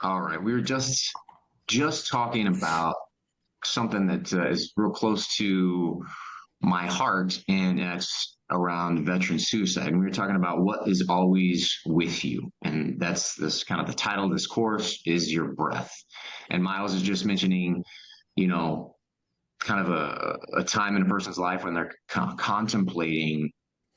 All right, we were just talking about something that is real close to my heart, and that's around veteran suicide. And we were talking about what is always with you, and that's this kind of the title of this course is your breath. And Miles is just mentioning, you know, kind of a time in a person's life when they're contemplating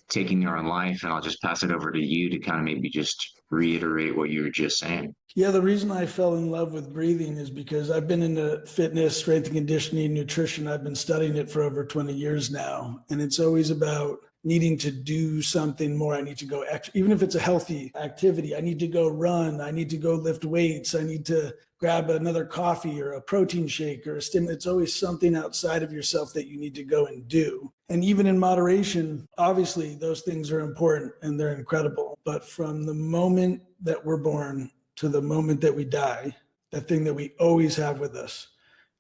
taking their own life. And I'll just pass it over to you to kind of maybe just reiterate what you were just saying. Yeah, the reason I fell in love with breathing is because I've been into fitness, strength and conditioning, nutrition. I've been studying it for over 20 years now. And it's always about needing to do something more. I need to go, even if it's a healthy activity, I need to go run. I need to go lift weights. I need to grab another coffee or a protein shake or a stimulant. It's always something outside of yourself that you need to go and do. And even in moderation, obviously, those things are important and they're incredible. But from the moment that we're born to the moment that we die, the thing that we always have with us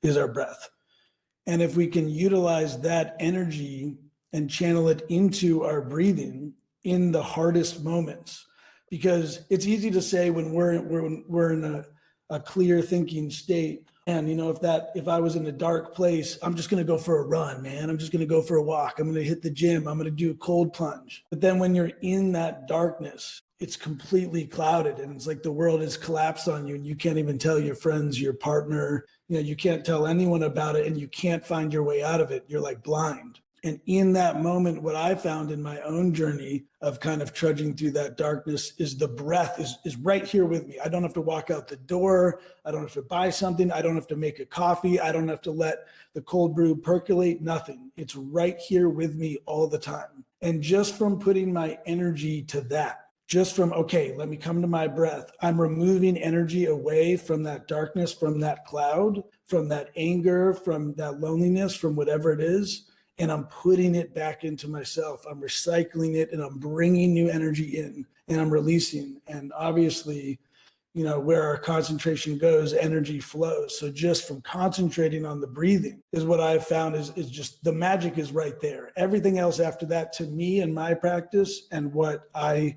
is our breath. And if we can utilize that energy and channel it into our breathing in the hardest moments, because it's easy to say when we're in a clear thinking state. And if I was in a dark place, I'm just going to go for a run, man. I'm just going to go for a walk. I'm going to hit the gym. I'm going to do a cold plunge. But then when you're in that darkness, it's completely clouded and it's like the world has collapsed on you and you can't even tell your friends, your partner, you can't tell anyone about it and you can't find your way out of it. You're like blind. And in that moment, what I found in my own journey of kind of trudging through that darkness is the breath is right here with me. I don't have to walk out the door. I don't have to buy something. I don't have to make a coffee. I don't have to let the cold brew percolate, nothing. It's right here with me all the time. And just from putting my energy to that, just from, okay, let me come to my breath, I'm removing energy away from that darkness, from that cloud, from that anger, from that loneliness, from whatever it is. And I'm putting it back into myself. I'm recycling it and I'm bringing new energy in and I'm releasing. And obviously, where our concentration goes, energy flows. So just from concentrating on the breathing is what I've found is just the magic is right there. Everything else after that, to me and my practice and what I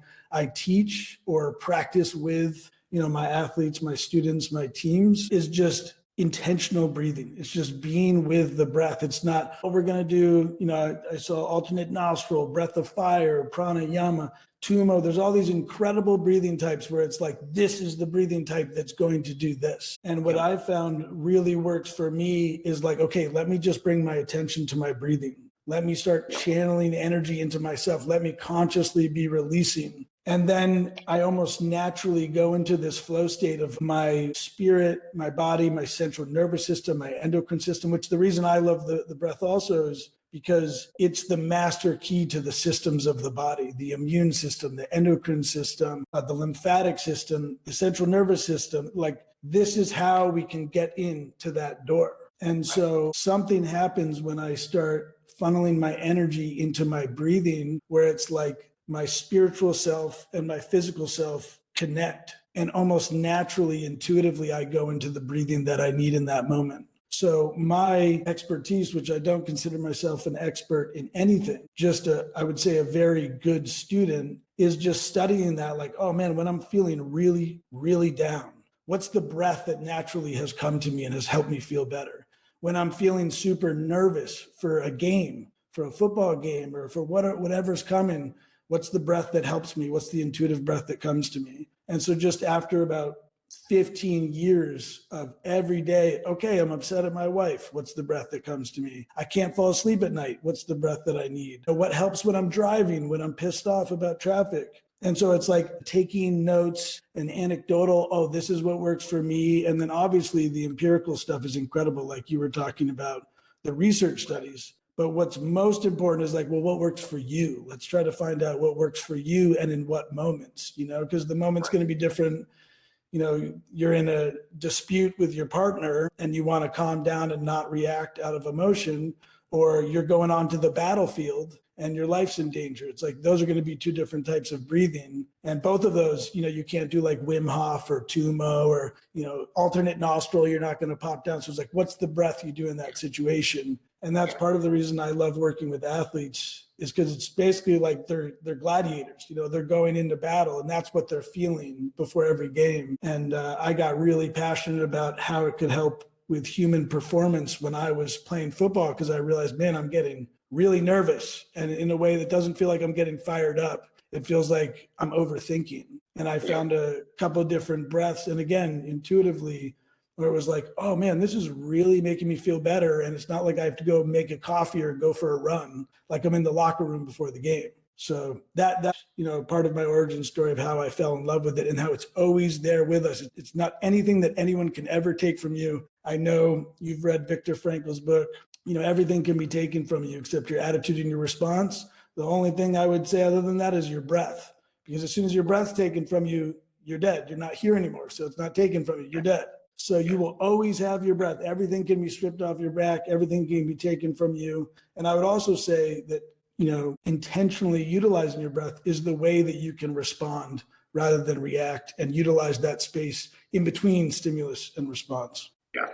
teach or practice with, my athletes, my students, my teams is just intentional breathing. It's just being with the breath. It's not what we're going to do. I saw alternate nostril, breath of fire, pranayama, tumo. There's all these incredible breathing types where it's like, this is the breathing type that's going to do this. And what I found really works for me is like, okay, let me just bring my attention to my breathing. Let me start channeling energy into myself. Let me consciously be releasing. And then I almost naturally go into this flow state of my spirit, my body, my central nervous system, my endocrine system, which the reason I love the breath also is because it's the master key to the systems of the body, the immune system, the endocrine system, the lymphatic system, the central nervous system. Like this is how we can get into that door. And so something happens when I start funneling my energy into my breathing, where it's like my spiritual self and my physical self connect. And almost naturally, intuitively, I go into the breathing that I need in that moment. So my expertise, which I don't consider myself an expert in anything, just I would say a very good student, is just studying that like, oh man, when I'm feeling really, really down, what's the breath that naturally has come to me and has helped me feel better? When I'm feeling super nervous for a game, for a football game, or for whatever's coming, what's the breath that helps me? What's the intuitive breath that comes to me? And so just after about 15 years of every day, okay, I'm upset at my wife. What's the breath that comes to me? I can't fall asleep at night. What's the breath that I need? What helps when I'm driving, when I'm pissed off about traffic? And so it's like taking notes and anecdotal, oh, this is what works for me. And then obviously the empirical stuff is incredible, like you were talking about, the research studies. But what's most important is like, well, what works for you? Let's try to find out what works for you and in what moments, because the moment's going to be different. You're in a dispute with your partner and you want to calm down and not react out of emotion, or you're going onto the battlefield and your life's in danger. It's like, those are going to be two different types of breathing. And both of those, you can't do like Wim Hof or Tumo or, alternate nostril. You're not going to pop down. So it's like, what's the breath you do in that situation? And that's part of the reason I love working with athletes is because it's basically like they're gladiators, they're going into battle, and that's what they're feeling before every game. And I got really passionate about how it could help with human performance when I was playing football, because I realized, man, I'm getting really nervous, and in a way that doesn't feel like I'm getting fired up. It feels like I'm overthinking. And I found a couple of different breaths, and again, intuitively, where it was like, oh man, this is really making me feel better. And it's not like I have to go make a coffee or go for a run, like I'm in the locker room before the game. So that's part of my origin story of how I fell in love with it and how it's always there with us. It's not anything that anyone can ever take from you. I know you've read Viktor Frankl's book. Everything can be taken from you except your attitude and your response. The only thing I would say other than that is your breath, because as soon as your breath's taken from you, you're dead. You're not here anymore. So it's not taken from you. You're dead. So you will always have your breath. Everything can be stripped off your back. Everything can be taken from you. And I would also say that, intentionally utilizing your breath is the way that you can respond rather than react, and utilize that space in between stimulus and response. Yeah.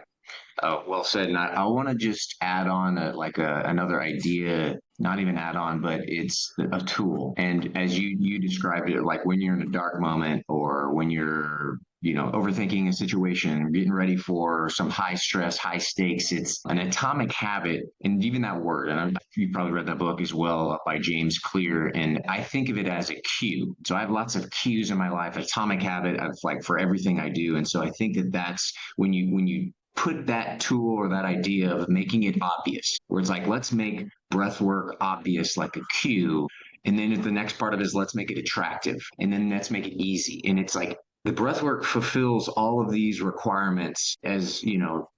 Well said. And I want to just add on another idea, not even add on, but it's a tool. And as you described it, like when you're in a dark moment, or when you're, overthinking a situation, getting ready for some high stress, high stakes, it's an atomic habit. And even that word, and you probably read that book as well by James Clear. And I think of it as a cue. So I have lots of cues in my life, atomic habit of like for everything I do. And so I think that's when you put that tool or that idea of making it obvious, where it's like, let's make breath work obvious, like a cue. And then the next part of it is let's make it attractive. And then let's make it easy. And it's like the breath work fulfills all of these requirements, as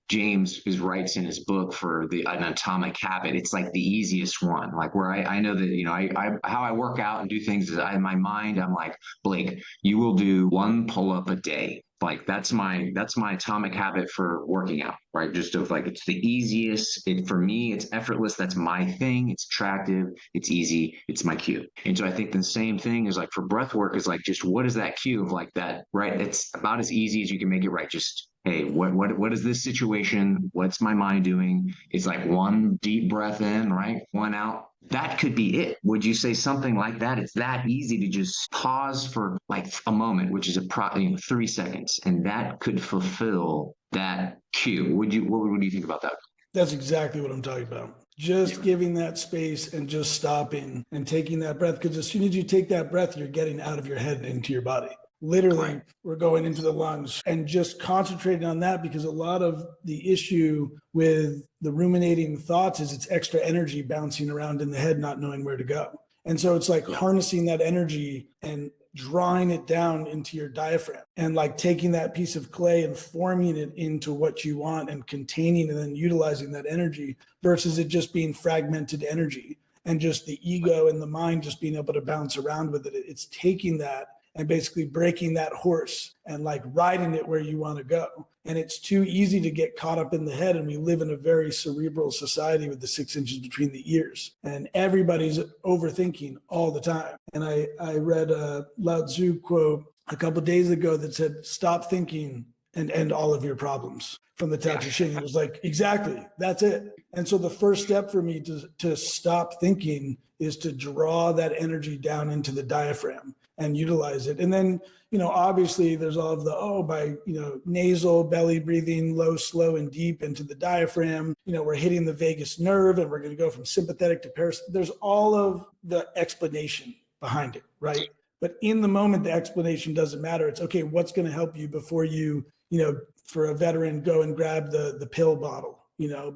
James writes in his book for an atomic habit. It's like the easiest one, like where I know that, how I work out and do things is in my mind, I'm like, Blake, you will do 1 pull-up a day. Like that's my atomic habit for working out, right? Just of like, it's the easiest. For me, it's effortless. That's my thing. It's attractive. It's easy. It's my cue. And so I think the same thing is like for breath work is like, just what is that cue of like that, right? It's about as easy as you can make it, right? Just, hey, what is this situation? What's my mind doing? It's like 1 deep breath in, right? 1 out. That could be it. Would you say something like that? It's that easy to just pause for like a moment, which is 3 seconds, and that could fulfill that cue. What do you think about that? That's exactly what I'm talking about. Just giving that space and just stopping and taking that breath, because as soon as you take that breath, you're getting out of your head and into your body. Literally, we're going into the lungs, and just concentrating on that, because a lot of the issue with the ruminating thoughts is it's extra energy bouncing around in the head, not knowing where to go. And so it's like harnessing that energy and drawing it down into your diaphragm, and like taking that piece of clay and forming it into what you want and containing and then utilizing that energy, versus it just being fragmented energy and just the ego and the mind just being able to bounce around with it. It's taking that and basically breaking that horse and like riding it where you want to go. And it's too easy to get caught up in the head. And we live in a very cerebral society with the 6 inches between the ears, and everybody's overthinking all the time. And I read a Lao Tzu quote a couple of days ago that said, stop thinking and end all of your problems, from the Tao Te Ching. It was like, exactly, that's it. And so the first step for me to stop thinking is to draw that energy down into the diaphragm and utilize it. And then, obviously there's all of by nasal belly breathing, low, slow, and deep into the diaphragm. We're hitting the vagus nerve, and we're going to go from sympathetic to parasympathetic. There's all of the explanation behind it, right? But in the moment, the explanation doesn't matter. It's okay, what's going to help you before you, for a veteran, go and grab the pill bottle,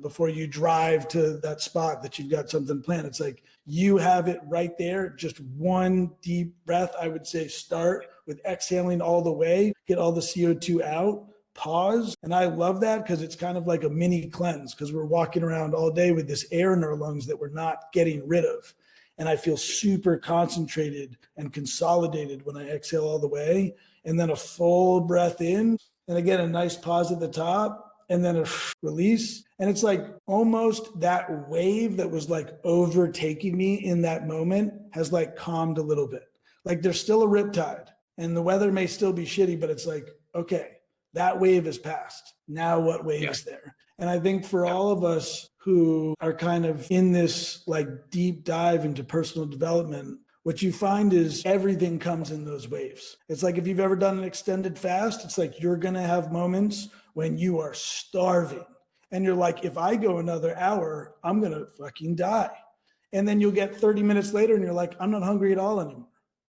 before you drive to that spot that you've got something planned. It's like, you have it right there. Just 1 deep breath. I would say start with exhaling all the way, get all the CO2 out, pause. And I love that, because it's kind of like a mini cleanse, because we're walking around all day with this air in our lungs that we're not getting rid of. And I feel super concentrated and consolidated when I exhale all the way, and then a full breath in, and again, a nice pause at the top, and then a release. And it's like almost that wave that was like overtaking me in that moment has like calmed a little bit. Like there's still a riptide and the weather may still be shitty, but it's like, okay, That wave is past. Now what wave is there? And I think for all of us who are kind of in this like deep dive into personal development, what you find is everything comes in those waves. It's like if you've ever done an extended fast, it's like you're going to have moments when you are starving. And you're like, if I go another hour, I'm going to fucking die. And then you'll get 30 minutes later and you're like, I'm not hungry at all anymore.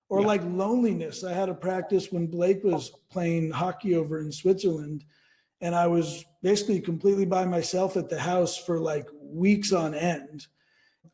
Or like loneliness. I had a practice when Blake was playing hockey over in Switzerland. And I was basically completely by myself at the house for like weeks on end.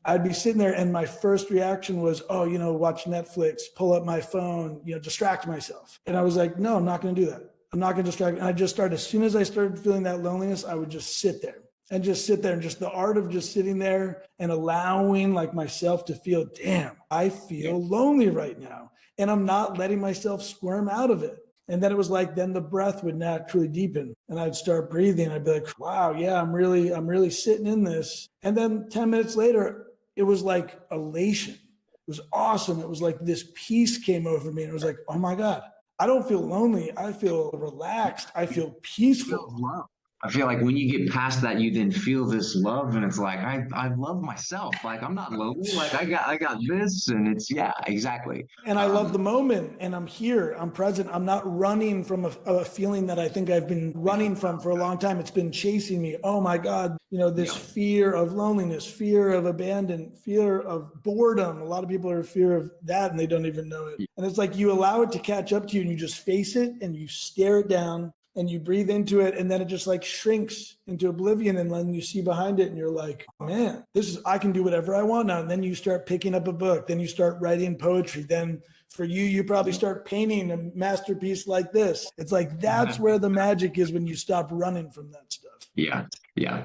I'd be sitting there and my first reaction was, oh, watch Netflix, pull up my phone, distract myself. And I was like, no, I'm not going to do that. I'm not going to distract. And I just started, as soon as I started feeling that loneliness, I would just sit there and just the art of just sitting there and allowing like myself to feel, damn, I feel lonely right now. And I'm not letting myself squirm out of it. And then it was like, then the breath would naturally deepen and I'd start breathing. I'd be like, wow, yeah, I'm really sitting in this. And then 10 minutes later, it was like elation. It was awesome. It was like this peace came over me. And it was like, oh my God, I don't feel lonely. I feel relaxed. I feel peaceful. I feel like when you get past that, you then feel this love, and it's like I love myself. Like I'm not lonely. Like I got this, and it's exactly. And I love the moment, and I'm here. I'm present. I'm not running from a feeling that I think I've been running from for a long time. It's been chasing me. Oh my God, this fear of loneliness, fear of abandon, fear of boredom. A lot of people are fear of that, and they don't even know it. And it's like you allow it to catch up to you, and you just face it, and you stare it down. And you breathe into it, and then it just like shrinks into oblivion. And then you see behind it, and you're like, man, I can do whatever I want now. And then you start picking up a book. Then you start writing poetry. Then for you probably start painting a masterpiece like this. It's like, that's where the magic is when you stop running from that stuff. Yeah.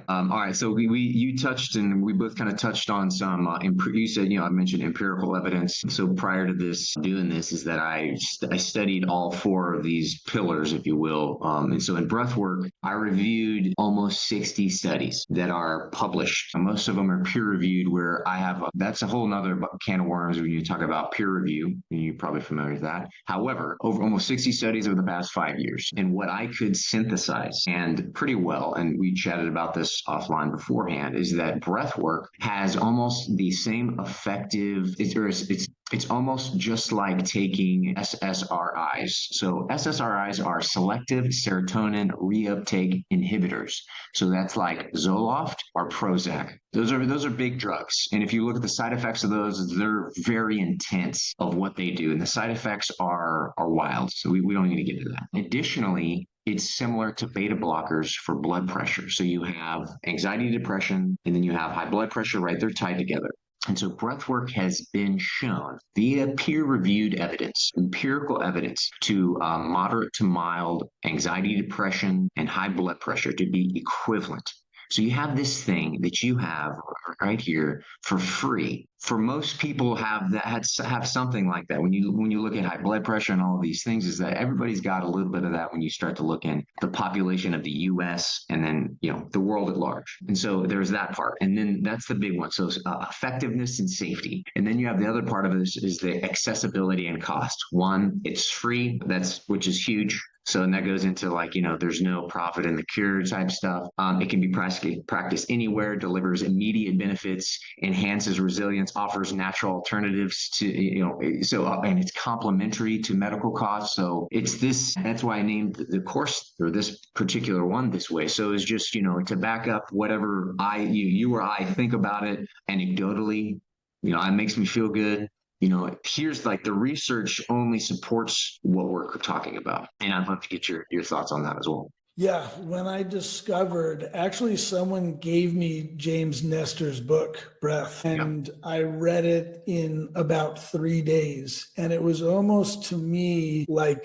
All right. So you touched, and we both kind of touched on some, you said, I mentioned empirical evidence. So prior to doing this is that I studied all four of these pillars, if you will. And so in breathwork, I reviewed almost 60 studies that are published. Most of them are peer reviewed, where that's a whole nother can of worms when you talk about peer review, and you're probably familiar with that. However, over almost 60 studies over the past 5 years, and what I could synthesize, and pretty well, and we chatted about this offline beforehand, is that breath work has almost the same effective, it's almost just like taking SSRIs. So SSRIs are selective serotonin reuptake inhibitors. So that's like Zoloft or Prozac. Those are big drugs. And if you look at the side effects of those, they're very intense of what they do. And the side effects are wild. So we don't need to get into that. Additionally, it's similar to beta blockers for blood pressure. So you have anxiety, depression, and then you have high blood pressure, right? They're tied together. And so breathwork has been shown via peer-reviewed evidence, empirical evidence, to moderate to mild anxiety, depression, and high blood pressure to be equivalent. So you have this thing that you have right here for free. For most people have something like that. When you look at high blood pressure and all of these things, is that everybody's got a little bit of that when you start to look in the population of the U.S. and then the world at large. And so there's that part, and then that's the big one. So effectiveness and safety, and then you have the other part of this is the accessibility and cost. One, it's free, which is huge. So, and that goes into there's no profit in the cure type stuff. It can be practiced anywhere, delivers immediate benefits, enhances resilience, offers natural alternatives to, and it's complementary to medical costs. So that's why I named the course, or this particular one, this way. So it's just, to back up whatever you or I think about it anecdotally, it makes me feel good. Here's like the research only supports what we're talking about. And I'd love to get your thoughts on that as well. Yeah. When I discovered, actually someone gave me James Nestor's book, Breath, and I read it in about 3 days. And it was almost to me like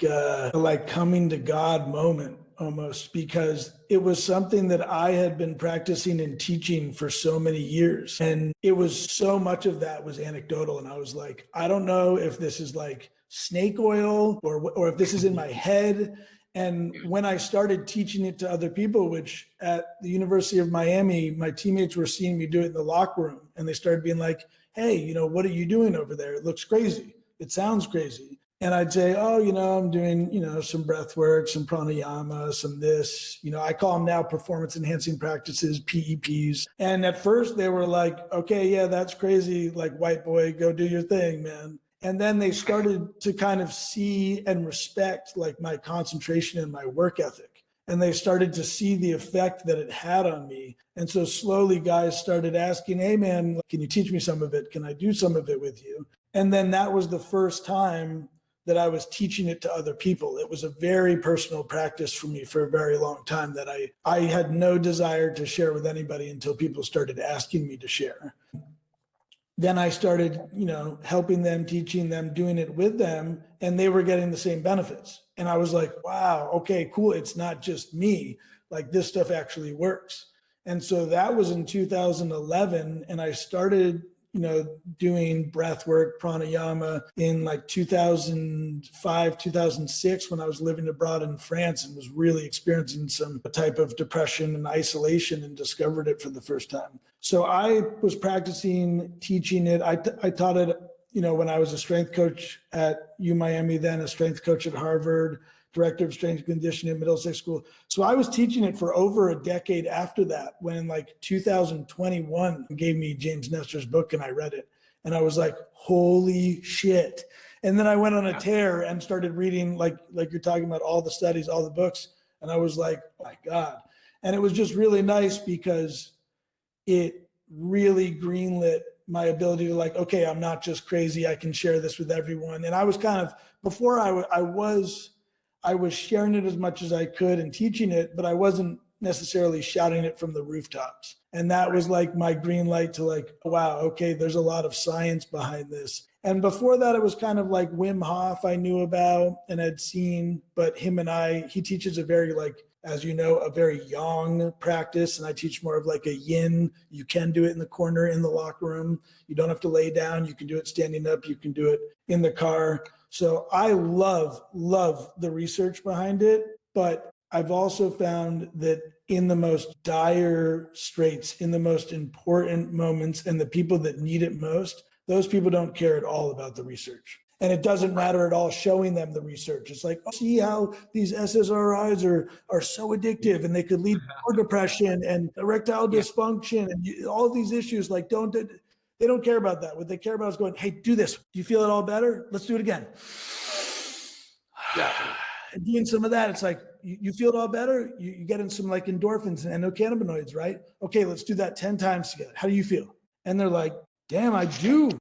coming to God moment. Almost, because it was something that I had been practicing and teaching for so many years. And it was so much of that was anecdotal. And I was like, I don't know if this is like snake oil or if this is in my head. And when I started teaching it to other people, which at the University of Miami, my teammates were seeing me do it in the locker room, and they started being like, hey, what are you doing over there? It looks crazy. It sounds crazy. And I'd say, oh, I'm doing, some breath work, some pranayama, some this, I call them now performance enhancing practices, PEPs. And at first they were like, okay, yeah, that's crazy. Like, white boy, go do your thing, man. And then they started to kind of see and respect like my concentration and my work ethic. And they started to see the effect that it had on me. And so slowly guys started asking, hey, man, can you teach me some of it? Can I do some of it with you? And then that was the first time that I was teaching it to other people. It was a very personal practice for me for a very long time that I had no desire to share with anybody until people started asking me to share. Then I started, helping them, teaching them, doing it with them, and they were getting the same benefits. And I was like, wow, okay, cool. It's not just me. Like, this stuff actually works. And so that was in 2011. And I started, doing breath work, pranayama in like 2005, 2006, when I was living abroad in France and was really experiencing some type of depression and isolation and discovered it for the first time. So I was practicing teaching it. I taught it, when I was a strength coach at UMiami, then a strength coach at Harvard, director of strength and conditioning at Middlesex School. So I was teaching it for over a decade after that, when like 2021 gave me James Nestor's book and I read it. And I was like, holy shit. And then I went on a tear and started reading, like you're talking about, all the studies, all the books. And I was like, oh my God. And it was just really nice because it really greenlit my ability to like, okay, I'm not just crazy. I can share this with everyone. And I was kind of, before I was sharing it as much as I could and teaching it, but I wasn't necessarily shouting it from the rooftops. And that was like my green light to like, wow, okay, there's a lot of science behind this. And before that, it was kind of like Wim Hof I knew about and had seen, but he teaches a very like, as you know, a very yang practice. And I teach more of like a yin. You can do it in the corner in the locker room. You don't have to lay down. You can do it standing up. You can do it in the car. So I love the research behind it, but I've also found that in the most dire straits, in the most important moments, and the people that need it most, those people don't care at all about the research. And it doesn't matter at all showing them the research. It's like, oh, see how these SSRIs are so addictive and they could lead to more depression and erectile dysfunction and all these issues. Like, they don't care about that. What they care about is going, hey, do this. Do you feel it all better? Let's do it again. Yeah. And doing some of that, it's like, you feel it all better? You get in some like endorphins and endocannabinoids, right? Okay, let's do that 10 times together. How do you feel? And they're like, damn, I do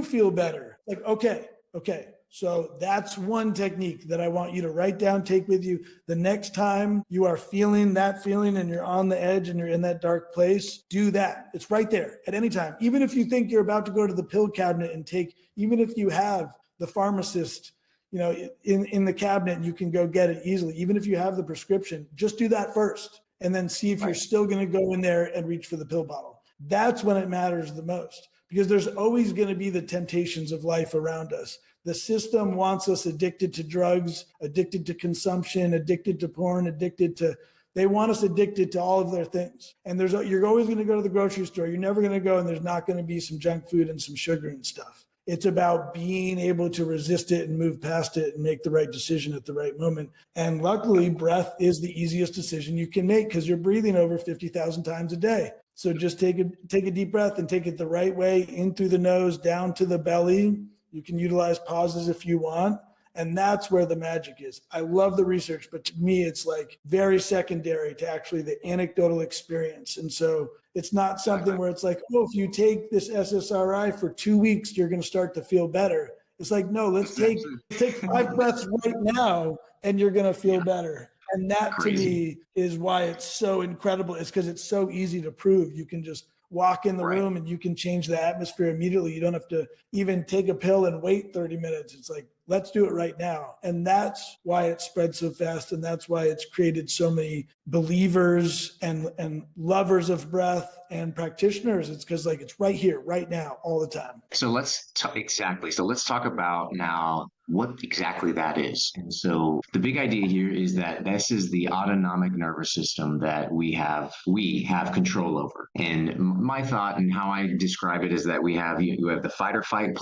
feel better. Like, okay. So that's one technique that I want you to write down, take with you. The next time you are feeling that feeling and you're on the edge and you're in that dark place, do that. It's right there at any time. Even if you think you're about to go to the pill cabinet and even if you have the pharmacist, in the cabinet and you can go get it easily, even if you have the prescription, just do that first and then see if you're still going to go in there and reach for the pill bottle. That's when it matters the most, because there's always going to be the temptations of life around us. The system wants us addicted to drugs, addicted to consumption, addicted to porn, they want us addicted to all of their things. And you're always going to go to the grocery store. You're never going to go and there's not going to be some junk food and some sugar and stuff. It's about being able to resist it and move past it and make the right decision at the right moment. And luckily, breath is the easiest decision you can make because you're breathing over 50,000 times a day. So just take a deep breath and take it the right way, in through the nose, down to the belly. You can utilize pauses if you want. And that's where the magic is. I love the research, but to me, it's like very secondary to actually the anecdotal experience. And so it's not something where it's like, oh, if you take this SSRI for 2 weeks, you're going to start to feel better. It's like, no, let's take 5 breaths right now and you're going to feel better. And that to me is why it's so incredible. It's because it's so easy to prove. You can just walk in the room and you can change the atmosphere immediately. You don't have to even take a pill and wait 30 minutes. It's like, let's do it right now. And that's why it spread so fast. And that's why it's created so many believers and lovers of breath and practitioners. It's because like, it's right here, right now, all the time. So let's talk about now what exactly that is. And so the big idea here is that this is the autonomic nervous system that we have control over. And my thought and how I describe it is that you have the fight or flight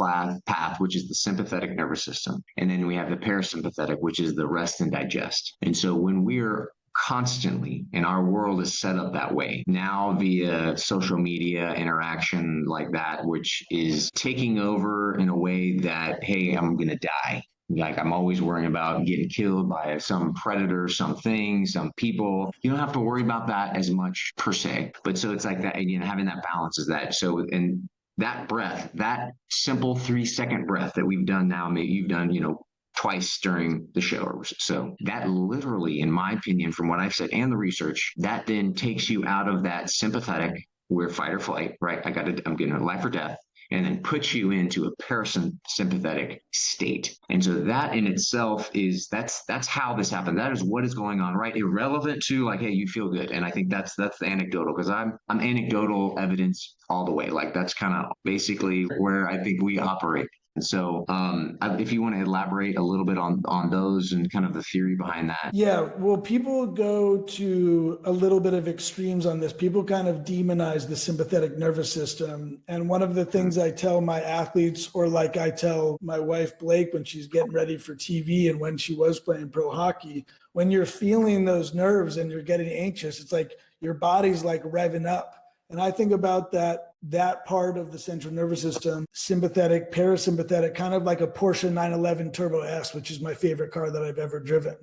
path, which is the sympathetic nervous system. system. And then we have the parasympathetic, which is the rest and digest. And so when we're constantly, and our world is set up that way now via social media interaction like that, which is taking over in a way that, hey, I'm going to die. Like I'm always worrying about getting killed by some predator, something, some people. You don't have to worry about that as much per se. But so it's like that, again, having that balance is that. So, and that breath, that simple 3-second breath that we've done now, maybe you've done, twice during the show. So that literally, in my opinion, from what I've said and the research, that then takes you out of that sympathetic, where fight or flight, right? I'm getting a life or death, and then puts you into a parasympathetic state. And so that in itself that's how this happened. That is what is going on, right? Irrelevant to like, hey, you feel good. And I think that's the anecdotal, because I'm anecdotal evidence all the way. Like that's kind of basically where I think we operate. And so if you want to elaborate a little bit on those and kind of the theory behind that. Yeah, well, people go to a little bit of extremes on this. People kind of demonize the sympathetic nervous system. And one of the things I tell my athletes, or like I tell my wife, Blake, when she's getting ready for TV and when she was playing pro hockey, when you're feeling those nerves and you're getting anxious, it's like your body's like revving up. And I think about that part of the central nervous system, sympathetic, parasympathetic, kind of like a Porsche 911 Turbo S, which is my favorite car that I've ever driven.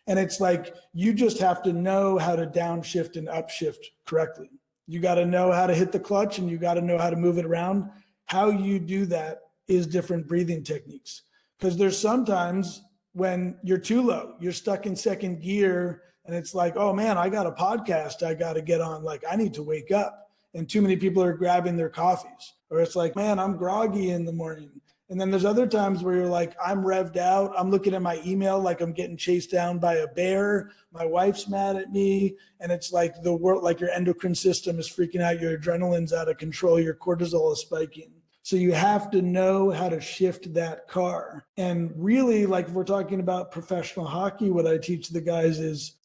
And it's like, you just have to know how to downshift and upshift correctly. You got to know how to hit the clutch and you got to know how to move it around. How you do that is different breathing techniques. Because there's sometimes when you're too low, you're stuck in second gear and it's like, oh man, I got a podcast I got to get on. Like I need to wake up. And too many people are grabbing their coffees, or it's like, man, I'm groggy in the morning. And then there's other times where you're like, I'm revved out. I'm looking at my email like I'm getting chased down by a bear. My wife's mad at me. And it's like the world, like your endocrine system is freaking out. Your adrenaline's out of control. Your cortisol is spiking. So you have to know how to shift that car. And really, like if we're talking about professional hockey, what I teach the guys is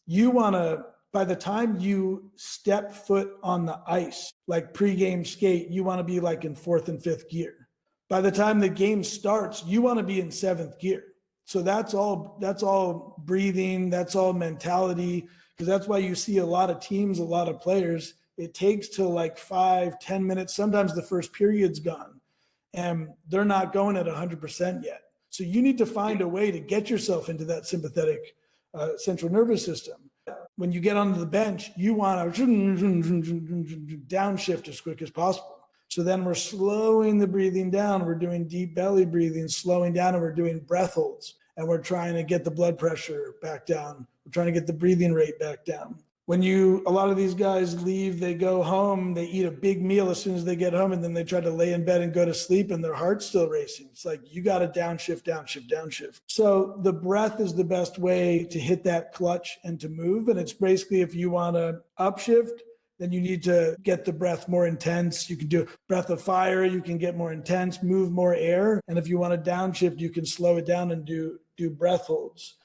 by the time you step foot on the ice, like pregame skate, you want to be like in 4th and 5th gear. By the time the game starts, you want to be in 7th gear. So that's all breathing, that's all mentality, because that's why you see a lot of teams, a lot of players, it takes till like 5-10 minutes. Sometimes the first period's gone and they're not going at 100% yet. So you need to find a way to get yourself into that sympathetic central nervous system. When you get onto the bench, you want to downshift as quick as possible. So then we're slowing the breathing down. We're doing deep belly breathing, slowing down, and we're doing breath holds. And we're trying to get the blood pressure back down. We're trying to get the breathing rate back down. A lot of these guys leave, they go home, they eat a big meal as soon as they get home, and then they try to lay in bed and go to sleep and their heart's still racing. It's like, you got to downshift, downshift, downshift. So the breath is the best way to hit that clutch and to move. And it's basically, if you want to upshift, then you need to get the breath more intense. You can do breath of fire, you can get more intense, move more air. And if you want to downshift, you can slow it down and do breath holds.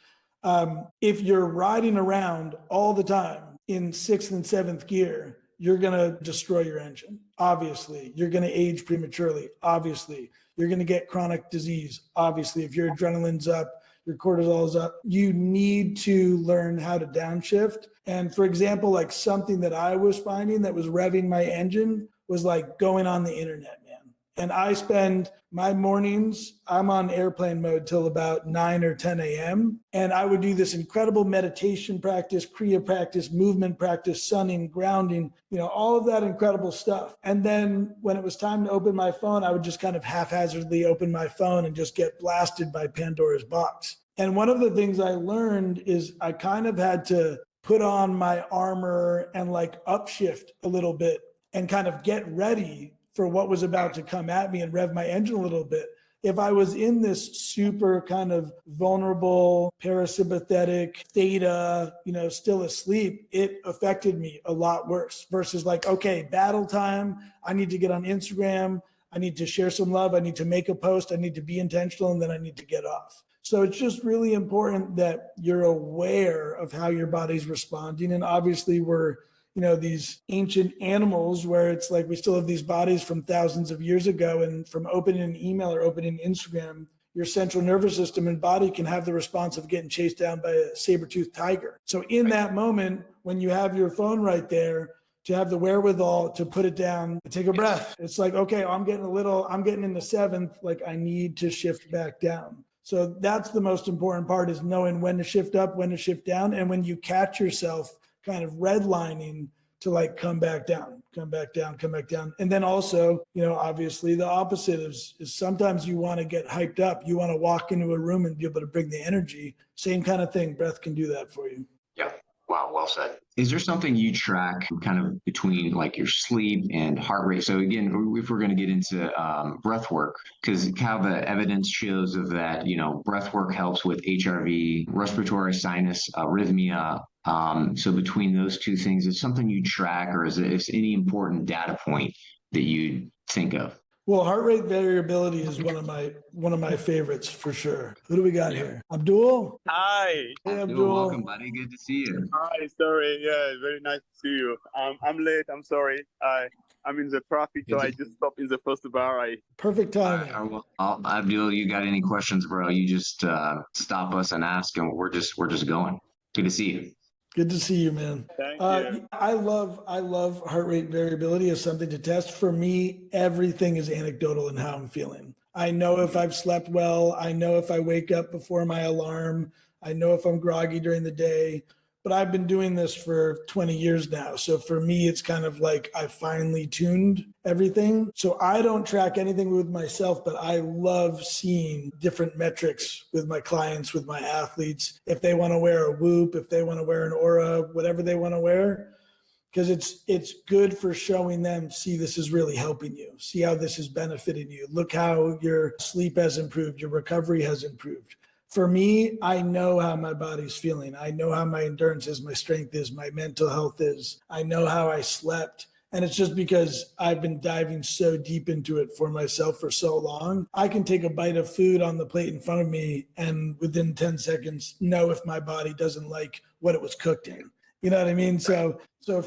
If you're riding around all the time in 6th and 7th gear, you're going to destroy your engine. Obviously, you're going to age prematurely. Obviously, you're going to get chronic disease. Obviously, if your adrenaline's up, your cortisol is up, you need to learn how to downshift. And for example, like something that I was finding that was revving my engine was like going on the internet, man. And I spend my mornings, I'm on airplane mode till about 9 or 10 a.m. And I would do this incredible meditation practice, Kriya practice, movement practice, sunning, grounding, all of that incredible stuff. And then when it was time to open my phone, I would just kind of haphazardly open my phone and just get blasted by Pandora's box. And one of the things I learned is I kind of had to put on my armor and like upshift a little bit and kind of get ready for what was about to come at me and rev my engine a little bit. If I was in this super kind of vulnerable, parasympathetic theta, still asleep, it affected me a lot worse versus like, okay, battle time. I need to get on Instagram. I need to share some love. I need to make a post. I need to be intentional, and then I need to get off. So it's just really important that you're aware of how your body's responding. And obviously we're these ancient animals where it's like we still have these bodies from thousands of years ago, and from opening an email or opening Instagram, your central nervous system and body can have the response of getting chased down by a saber-toothed tiger. So in that moment, when you have your phone right there, to have the wherewithal to put it down, take a breath. It's like, okay, I'm getting in the seventh, like I need to shift back down. So that's the most important part, is knowing when to shift up, when to shift down. And when you catch yourself kind of redlining, to like come back down, come back down, come back down. And then also, obviously the opposite is sometimes you want to get hyped up. You want to walk into a room and be able to bring the energy. Same kind of thing. Breath can do that for you. Yeah. Wow. Well said. Is there something you track kind of between like your sleep and heart rate? So again, if we're going to get into breath work, because how the evidence shows of that, breath work helps with HRV, respiratory sinus arrhythmia. So between those two things, is something you track, or is any important data point that you think of? Well, heart rate variability is one of my favorites for sure. Who do we got here? Abdul? Hi. Hey, Abdul. Welcome, buddy. Good to see you. Hi. Sorry. Yeah, very nice to see you. I'm late. I'm sorry. I'm in the traffic, so I just stopped in the first bar. Perfect timing. Well, Abdul, you got any questions, bro? You just stop us and ask, and we're just going. Good to see you. Good to see you, man. Thank you. I love heart rate variability as something to test. For me, everything is anecdotal in how I'm feeling. I know if I've slept well. I know if I wake up before my alarm. I know if I'm groggy during the day. But I've been doing this for 20 years now. So for me, it's kind of like I finely tuned everything. So I don't track anything with myself, but I love seeing different metrics with my clients, with my athletes. If they want to wear a Whoop, if they want to wear an Aura, whatever they want to wear, because it's good for showing them, see, this is really helping you. See how this is benefiting you. Look how your sleep has improved, your recovery has improved. For me, I know how my body's feeling. I know how my endurance is, my strength is, my mental health is. I know how I slept. And it's just because I've been diving so deep into it for myself for so long. I can take a bite of food on the plate in front of me and within 10 seconds know if my body doesn't like what it was cooked in. You know what I mean? So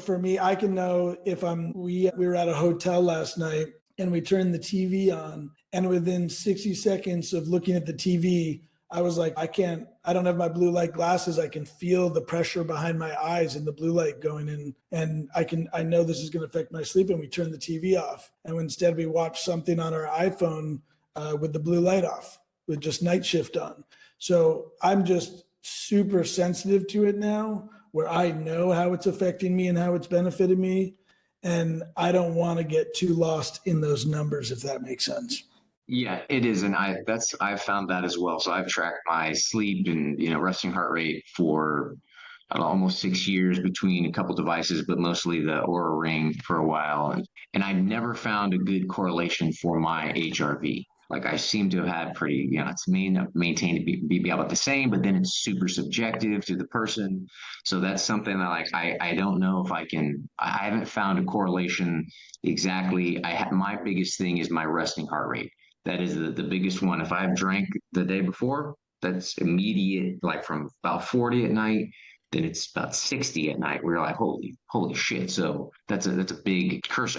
for me, I can know if we were at a hotel last night and we turned the TV on, and within 60 seconds of looking at the TV, I was like, I don't have my blue light glasses. I can feel the pressure behind my eyes and the blue light going in. And I know this is going to affect my sleep. And we turned the TV off. And instead we watched something on our iPhone with the blue light off, with just night shift on. So I'm just super sensitive to it now, where I know how it's affecting me and how it's benefited me. And I don't want to get too lost in those numbers, if that makes sense. Yeah, it is. And I've found that as well. So I've tracked my sleep and, resting heart rate for almost 6 years between a couple devices, but mostly the Aura Ring for a while. And I never found a good correlation for my HRV. Like I seem to have had pretty, it's maintained to be about the same, but then it's super subjective to the person. So that's something that I don't know if I haven't found a correlation exactly. My biggest thing is my resting heart rate. That is the biggest one. If I've drank the day before, that's immediate, like from about 40 at night, then it's about 60 at night. We're like, holy shit. So that's a big curse,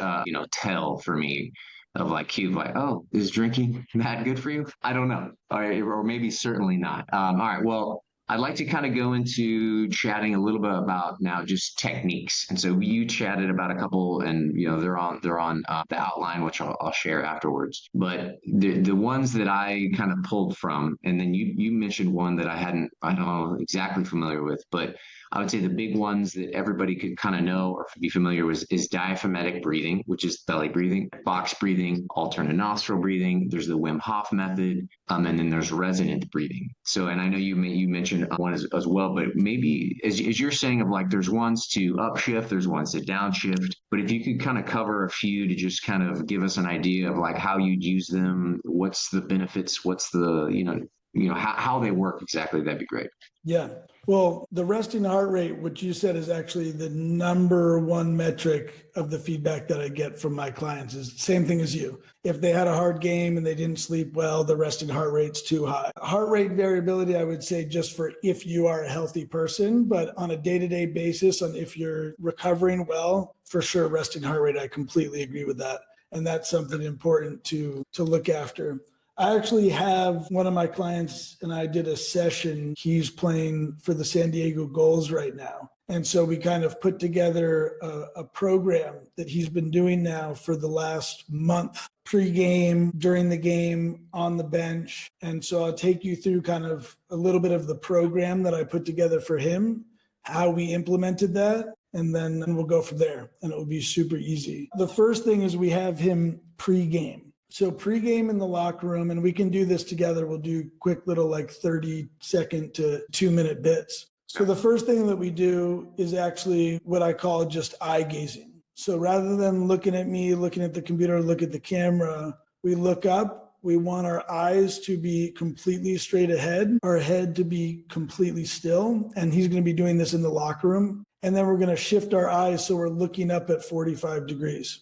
tell for me of like, oh, is drinking that good for you? I don't know. Or maybe certainly not. All right. Well, I'd like to kind of go into chatting a little bit about now just techniques. And so you chatted about a couple, and they're on the outline, which I'll share afterwards. But the ones that I kind of pulled from, and then you mentioned one that I don't know exactly familiar with, but I would say the big ones that everybody could kind of know or be familiar with is diaphragmatic breathing, which is belly breathing, box breathing, alternate nostril breathing. There's the Wim Hof method, and then there's resonant breathing. So, and I know you mentioned one as well, but maybe as you're saying of like, there's ones to upshift, there's ones to downshift, but if you could kind of cover a few to just kind of give us an idea of like how you'd use them, what's the benefits, what's the, how they work exactly, that'd be great. Yeah. Well, the resting heart rate, which you said is actually the number one metric of the feedback that I get from my clients, is the same thing as you. If they had a hard game and they didn't sleep well, the resting heart rate's too high. Heart rate variability, I would say just for if you are a healthy person, but on a day-to-day basis, on if you're recovering well, for sure, resting heart rate, I completely agree with that. And that's something important to look after. I actually have one of my clients and I did a session. He's playing for the San Diego Gulls right now. And so we kind of put together a program that he's been doing now for the last month, pre-game, during the game, on the bench. And so I'll take you through kind of a little bit of the program that I put together for him, how we implemented that, and then we'll go from there. And it will be super easy. The first thing is we have him pre-game. So pregame in the locker room, and we can do this together. We'll do quick little 30-second to 2-minute bits. So the first thing that we do is actually what I call just eye gazing. So rather than looking at me, looking at the computer, look at the camera, we look up. We want our eyes to be completely straight ahead, our head to be completely still. And he's going to be doing this in the locker room. And then we're going to shift our eyes so we're looking up at 45 degrees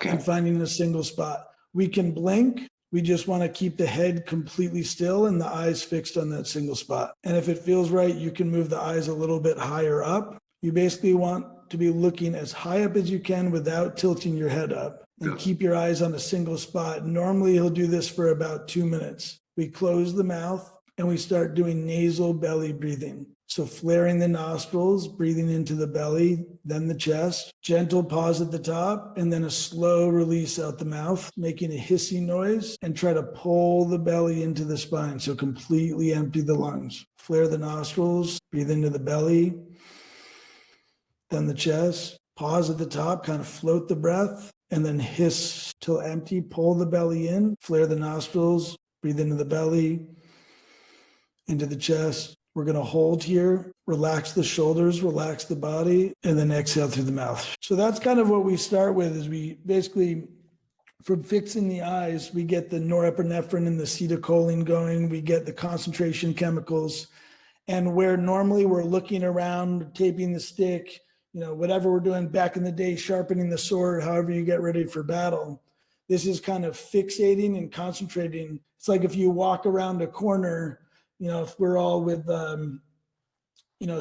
and finding a single spot. We can blink. We just want to keep the head completely still and the eyes fixed on that single spot. And if it feels right, you can move the eyes a little bit higher up. You basically want to be looking as high up as you can without tilting your head up, and keep your eyes on a single spot. Normally he'll do this for about 2 minutes. We close the mouth and we start doing nasal belly breathing. So flaring the nostrils, breathing into the belly, then the chest, gentle pause at the top, and then a slow release out the mouth, making a hissing noise, and try to pull the belly into the spine. So completely empty the lungs. Flare the nostrils, breathe into the belly, then the chest, pause at the top, kind of float the breath, and then hiss till empty, pull the belly in, flare the nostrils, breathe into the belly, into the chest. We're going to hold here, relax the shoulders, relax the body, and then exhale through the mouth. So that's kind of what we start with, is we basically, from fixing the eyes, we get the norepinephrine and the acetylcholine going, we get the concentration chemicals, and where normally we're looking around, taping the stick, whatever we're doing back in the day, sharpening the sword, however you get ready for battle, this is kind of fixating and concentrating. It's like if you walk around a corner, if we're all with,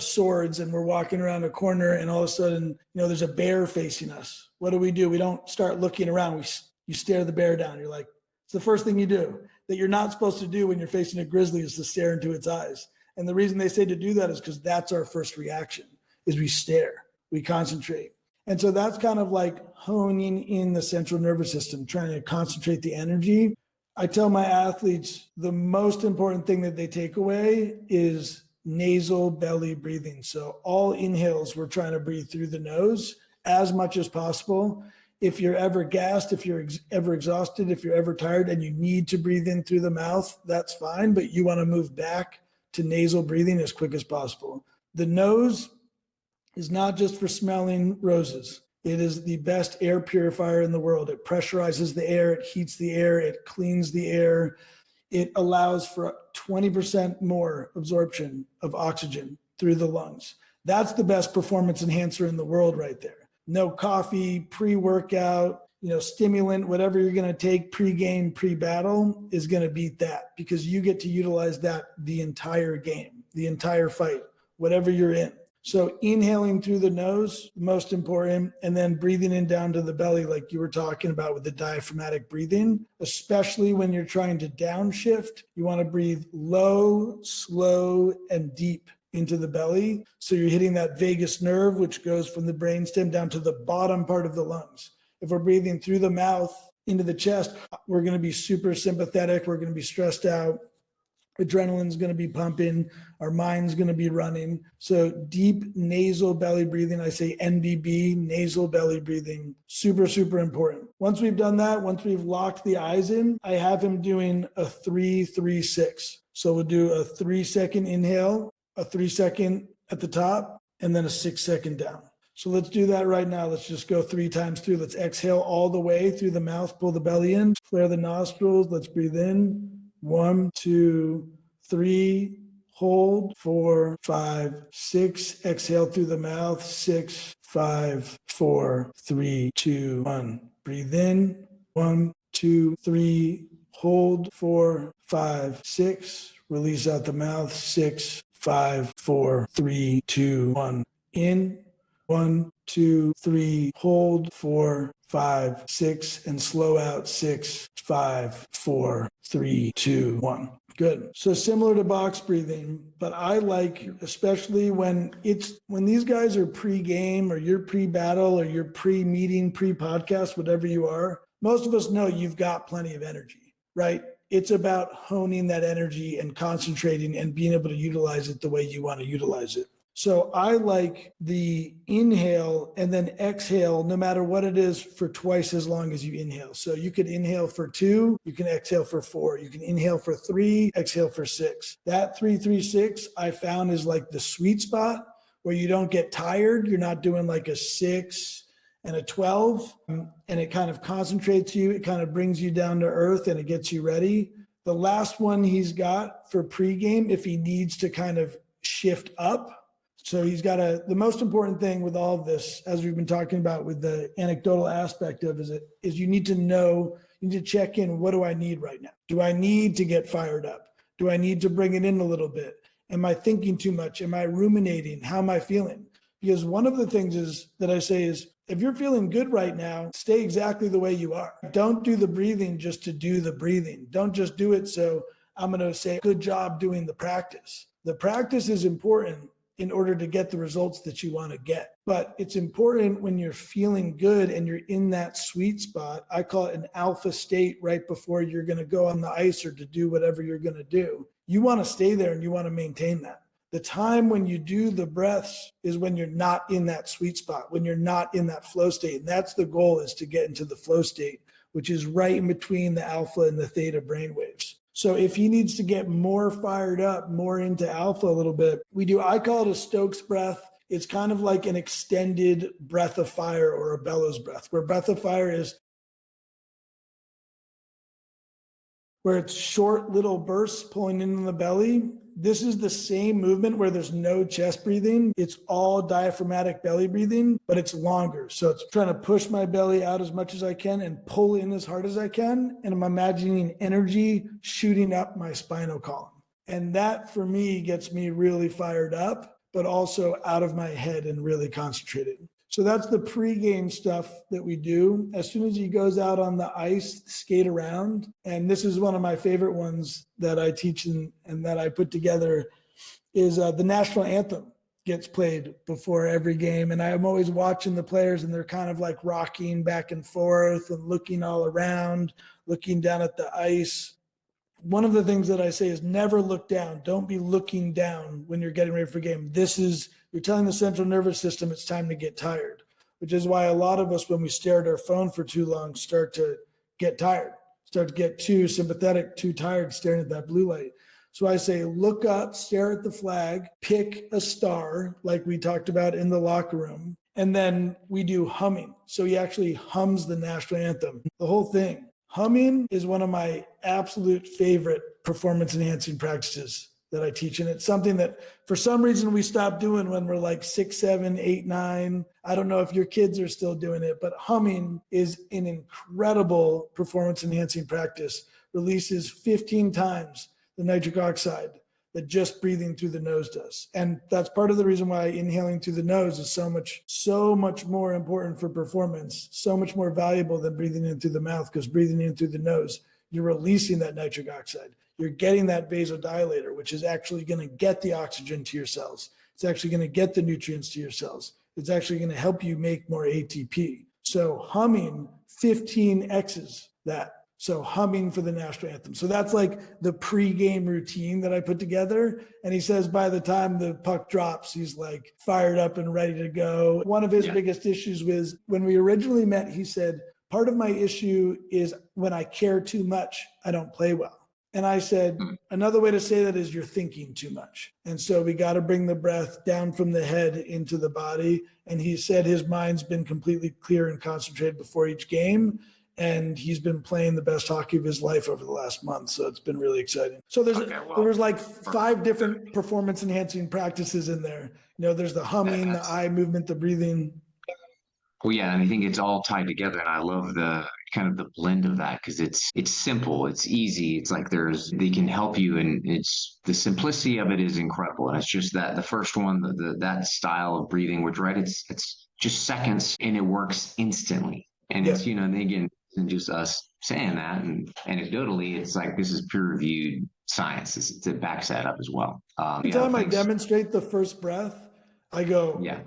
swords and we're walking around a corner and all of a sudden, there's a bear facing us. What do? We don't start looking around. You stare the bear down. You're like, it's the first thing you do that you're not supposed to do when you're facing a grizzly, is to stare into its eyes. And the reason they say to do that is because that's our first reaction, is we stare, we concentrate. And so that's kind of like honing in the central nervous system, trying to concentrate the energy. I tell my athletes the most important thing that they take away is nasal belly breathing. So all inhales, we're trying to breathe through the nose as much as possible. If you're ever gassed, if you're ever exhausted, if you're ever tired and you need to breathe in through the mouth, that's fine, but you want to move back to nasal breathing as quick as possible. The nose is not just for smelling roses. It is the best air purifier in the world. It pressurizes the air, it heats the air, it cleans the air. It allows for 20% more absorption of oxygen through the lungs. That's the best performance enhancer in the world right there. No coffee, pre-workout, stimulant, whatever you're going to take pre-game, pre-battle is going to beat that, because you get to utilize that the entire game, the entire fight, whatever you're in. So inhaling through the nose, most important, and then breathing in down to the belly, like you were talking about with the diaphragmatic breathing, especially when you're trying to downshift. You want to breathe low, slow, and deep into the belly. So you're hitting that vagus nerve, which goes from the brainstem down to the bottom part of the lungs. If we're breathing through the mouth into the chest, we're going to be super sympathetic. We're going to be stressed out. Adrenaline's going to be pumping. Our mind's going to be running. So deep nasal belly breathing, I say NBB, nasal belly breathing, super, super important. Once we've done that, once we've locked the eyes in, I have him doing a 3-3-6. So we'll do a 3-second inhale, a 3-second at the top, and then a 6-second down. So let's do that right now. Let's just go 3 times through. Let's exhale all the way through the mouth, pull the belly in, flare the nostrils. Let's breathe in. 1, 2, 3, hold, 4, 5, 6, exhale through the mouth, 6, 5, 4, 3, 2, 1. Breathe in, 1, 2, 3, hold, 4, 5, 6, release out the mouth, 6, 5, 4, 3, 2, 1. In, 1, 2, 3, hold 4, 5, 6, and slow out 6, 5, 4, 3, 2, 1. Good. So similar to box breathing, but I like, especially when these guys are pre-game or you're pre-battle or you're pre-meeting, pre-podcast, whatever you are, most of us know you've got plenty of energy, right? It's about honing that energy and concentrating and being able to utilize it the way you want to utilize it. So I like the inhale and then exhale, no matter what it is, for twice as long as you inhale. So you could inhale for 2, you can exhale for 4, you can inhale for 3, exhale for 6. That 3-3-6 I found is like the sweet spot where you don't get tired. You're not doing like a 6 and a 12, and it kind of concentrates you. It kind of brings you down to earth and it gets you ready. The last one he's got for pregame, if he needs to kind of shift up. So he's got the most important thing with all of this, as we've been talking about with the anecdotal aspect of is you need to know, you need to check in. What do I need right now? Do I need to get fired up? Do I need to bring it in a little bit? Am I thinking too much? Am I ruminating? How am I feeling? Because one of the things is that I say is, if you're feeling good right now, stay exactly the way you are. Don't do the breathing just to do the breathing. Don't just do it so I'm going to say, good job doing the practice. The practice is important in order to get the results that you want to get. But it's important when you're feeling good and you're in that sweet spot. I call it an alpha state right before you're going to go on the ice or to do whatever you're going to do. You want to stay there and you want to maintain that. The time when you do the breaths is when you're not in that sweet spot, when you're not in that flow state. And that's the goal, is to get into the flow state, which is right in between the alpha and the theta brainwaves. So if he needs to get more fired up, more into alpha a little bit, I call it a Stokes breath. It's kind of like an extended breath of fire or a bellows breath, where breath of fire is where it's short little bursts pulling in the belly. This is the same movement where there's no chest breathing. It's all diaphragmatic belly breathing, but it's longer. So it's trying to push my belly out as much as I can and pull in as hard as I can. And I'm imagining energy shooting up my spinal column. And that for me gets me really fired up, but also out of my head and really concentrated. So that's the pregame stuff that we do. As soon as he goes out on the ice, skate around. And this is one of my favorite ones that I teach and that I put together is the national anthem gets played before every game. And I'm always watching the players and they're kind of like rocking back and forth and looking all around, looking down at the ice. One of the things that I say is never look down. Don't be looking down when you're getting ready for a game. You're telling the central nervous system it's time to get tired, which is why a lot of us, when we stare at our phone for too long, start to get tired, start to get too sympathetic, too tired staring at that blue light. So I say, look up, stare at the flag, pick a star, like we talked about in the locker room, and then we do humming. So he actually hums the national anthem, the whole thing. Humming is one of my absolute favorite performance enhancing practices that I teach. And it's something that for some reason we stopped doing when we're like 6, 7, 8, 9. I don't know if your kids are still doing it, but humming is an incredible performance enhancing practice. Releases 15 times the nitric oxide that just breathing through the nose does. And that's part of the reason why inhaling through the nose is so much more important for performance, so much more valuable than breathing in through the mouth, because breathing in through the nose, you're releasing that nitric oxide. You're getting that vasodilator, which is actually going to get the oxygen to your cells. It's actually going to get the nutrients to your cells. It's actually going to help you make more ATP. So humming 15x's that. So humming for the national anthem. So that's like the pregame routine that I put together. And he says by the time the puck drops, he's like fired up and ready to go. One of his biggest issues was when we originally met, he said, part of my issue is when I care too much, I don't play well. And I said, another way to say that is you're thinking too much. And so we got to bring the breath down from the head into the body. And he said his mind's been completely clear and concentrated before each game. And he's been playing the best hockey of his life over the last month. So it's been really exciting. So there's like 5 different performance enhancing practices in there. There's the humming, the eye movement, the breathing. Well, yeah, and I think it's all tied together. And I love kind of the blend of that, because it's simple, it's easy, it's like they can help you, and it's the simplicity of it is incredible. And it's just that the first one, that style of breathing, which it's just seconds and it works instantly. And Yeah. it's, and again, isn't just us saying that, and anecdotally, it's like this is peer-reviewed science. It backs that up as well. Every time I demonstrate the first breath, I go, yeah,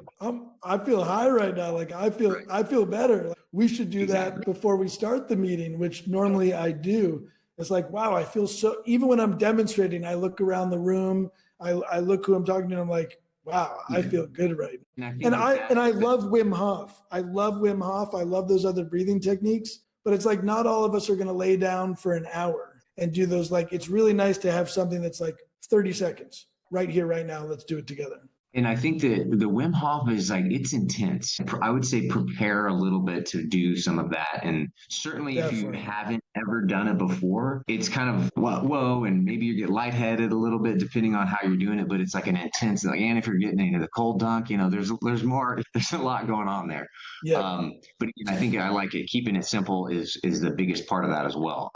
I feel high right now. Like I feel better. Like, we should do that before we start the meeting, which normally I do. It's like, wow, I feel so, even when I'm demonstrating, I look around the room, I look who I'm talking to, and I'm like, wow, I feel good right now. And I love Wim Hof. I love Wim Hof. I love those other breathing techniques, but it's like, not all of us are going to lay down for an hour and do those. Like, it's really nice to have something that's like 30 seconds right here, right now. Let's do it together. And I think that the Wim Hof is like, it's intense. I would say prepare a little bit to do some of that. And certainly if you haven't ever done it before, it's kind of whoa, and maybe you get lightheaded a little bit depending on how you're doing it, but it's like an intense, like, and if you're getting into the cold dunk, there's a lot going on there. Yeah. But I think I like it. Keeping it simple is the biggest part of that as well.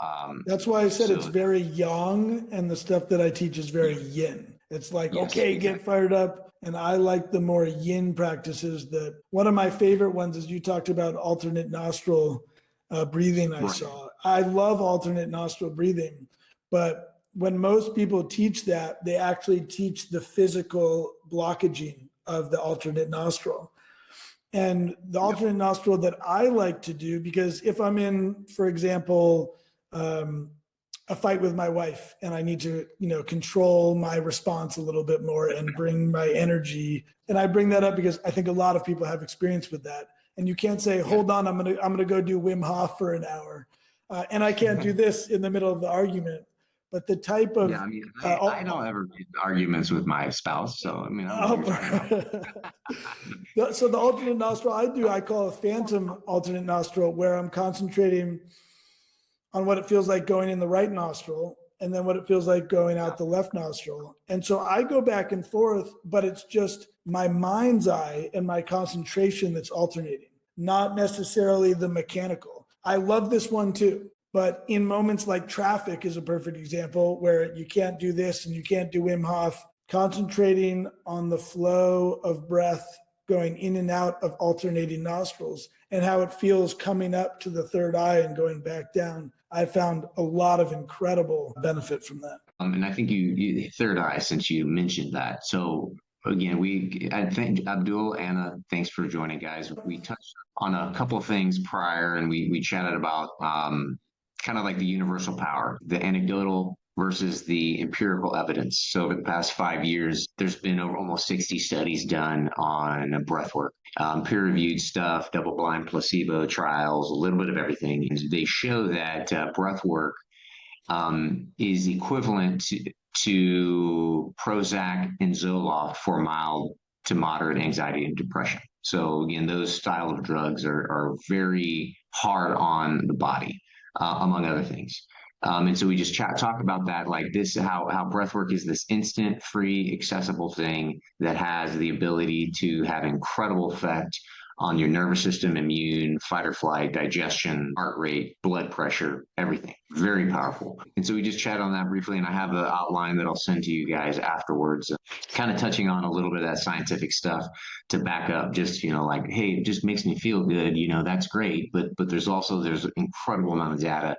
That's why I said it's very yang, and the stuff that I teach is very yin. It's like, get fired up. And I like the more yin practices. That one of my favorite ones is, you talked about alternate nostril breathing. I love alternate nostril breathing, but when most people teach that, they actually teach the physical blockaging of the alternate nostril. And the alternate nostril that I like to do, because if I'm in, for example, a fight with my wife, and I need to, control my response a little bit more and bring my energy. And I bring that up because I think a lot of people have experience with that. And you can't say, hold on, I'm gonna go do Wim Hof for an hour, and I can't do this in the middle of the argument. But the type of I don't ever get arguments with my spouse, so I mean. So the alternate nostril I call a phantom alternate nostril, where I'm concentrating on what it feels like going in the right nostril, and then what it feels like going out the left nostril. And so I go back and forth, but it's just my mind's eye and my concentration that's alternating, not necessarily the mechanical. I love this one too, but in moments like traffic is a perfect example, where you can't do this and you can't do Wim Hof. Concentrating on the flow of breath going in and out of alternating nostrils, and how it feels coming up to the third eye and going back down. I found a lot of incredible benefit from that. And I think you third eye, since you mentioned that. So again, I thank Abdul, Anna, thanks for joining, guys. We touched on a couple of things prior, and we chatted about kind of like the universal power, the anecdotal versus the empirical evidence. So over the past 5 years, there's been over almost 60 studies done on breathwork, peer-reviewed stuff, double-blind placebo trials, a little bit of everything. And they show that breathwork is equivalent to Prozac and Zoloft for mild to moderate anxiety and depression. So again, those style of drugs are very hard on the body, among other things. And so we just talk about that, like this, how breathwork is this instant, free, accessible thing that has the ability to have incredible effect on your nervous system, immune, fight or flight, digestion, heart rate, blood pressure, everything. Very powerful. And so we just chat on that briefly, and I have an outline that I'll send to you guys afterwards, kind of touching on a little bit of that scientific stuff to back up just, like, hey, it just makes me feel good, that's great. But there's an incredible amount of data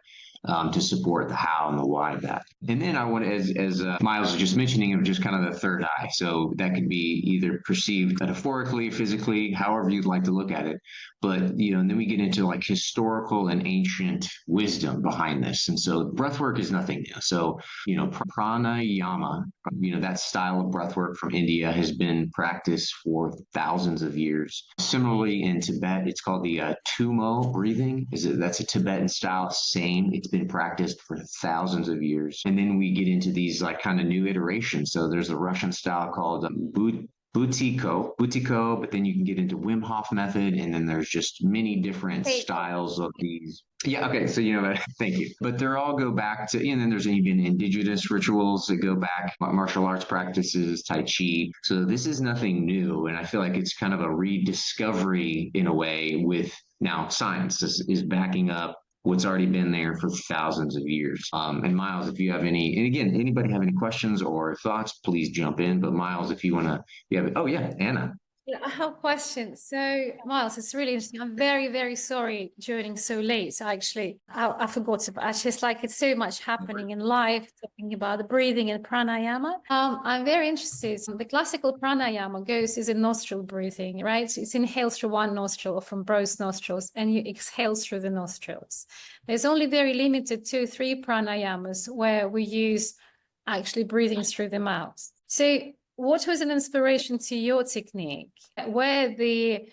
to support the how and the why of that. And then I want to, as Miles was just mentioning, of just kind of the third eye. So that could be either perceived metaphorically, physically, however you'd like to look at it. But, and then we get into like historical and ancient wisdom behind this. And so breathwork is nothing new. So, pranayama, that style of breathwork from India has been practiced for thousands of years. Similarly, in Tibet, it's called the Tumo breathing. That's a Tibetan style, same. It's been practiced for thousands of years. And then we get into these like kind of new iterations. So there's a Russian style called Butiko, but then you can get into Wim Hof method, and then there's just many different styles of these. Yeah, okay, so thank you. But they all go back to, and then there's even indigenous rituals that go back, martial arts practices, Tai Chi. So this is nothing new, and I feel like it's kind of a rediscovery in a way with now science is backing up what's already been there for thousands of years. And Miles, if you have any, and again, anybody have any questions or thoughts, please jump in. But Miles, if you want to, you have, oh yeah, Anna. Yeah, I have a question. So, Miles, it's really interesting. I'm very, very sorry joining so late. I forgot about it's just like it's so much happening in life, talking about the breathing and pranayama. I'm very interested. The classical pranayama is in nostril breathing, right? It's inhale through one nostril or from both nostrils, and you exhale through the nostrils. There's only very limited 2-3 pranayamas where we use actually breathing through the mouth. So, what was an inspiration to your technique? Where the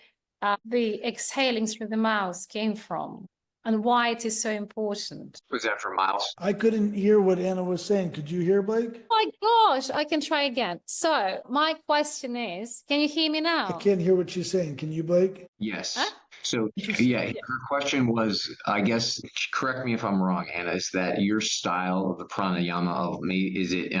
exhaling through the mouth came from, and why it is so important? Was that for Miles? I couldn't hear what Anna was saying. Could you hear, Blake? Oh my gosh, I can try again. So my question is, can you hear me now? I can't hear what she's saying. Can you, Blake? Yes. Huh? So yeah, her question was, I guess, correct me if I'm wrong, Anna, is that your style of the pranayama of me, is it,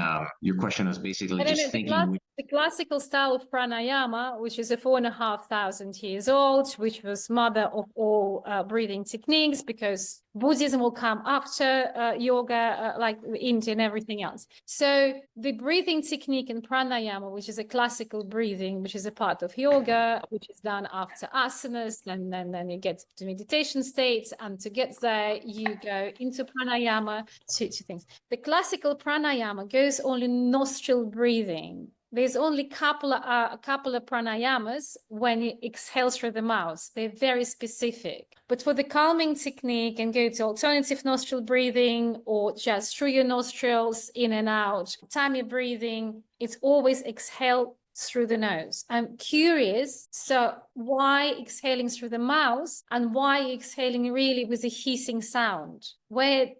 your question is basically just thinking. The classical style of pranayama, which is 4,500 years old, which was mother of all breathing techniques, because Buddhism will come after yoga, like India and everything else. So the breathing technique in pranayama, which is a classical breathing, which is a part of yoga, which is done after asanas, and then you get to meditation states, and to get there, you go into pranayama, two things. The classical pranayama goes only nostril breathing. There's only a couple of pranayamas when you exhale through the mouth. They're very specific. But for the calming technique, and go to alternative nostril breathing or just through your nostrils, in and out, tummy breathing, it's always exhale through the nose. I'm curious, so why exhaling through the mouth, and why exhaling really with a hissing sound? Where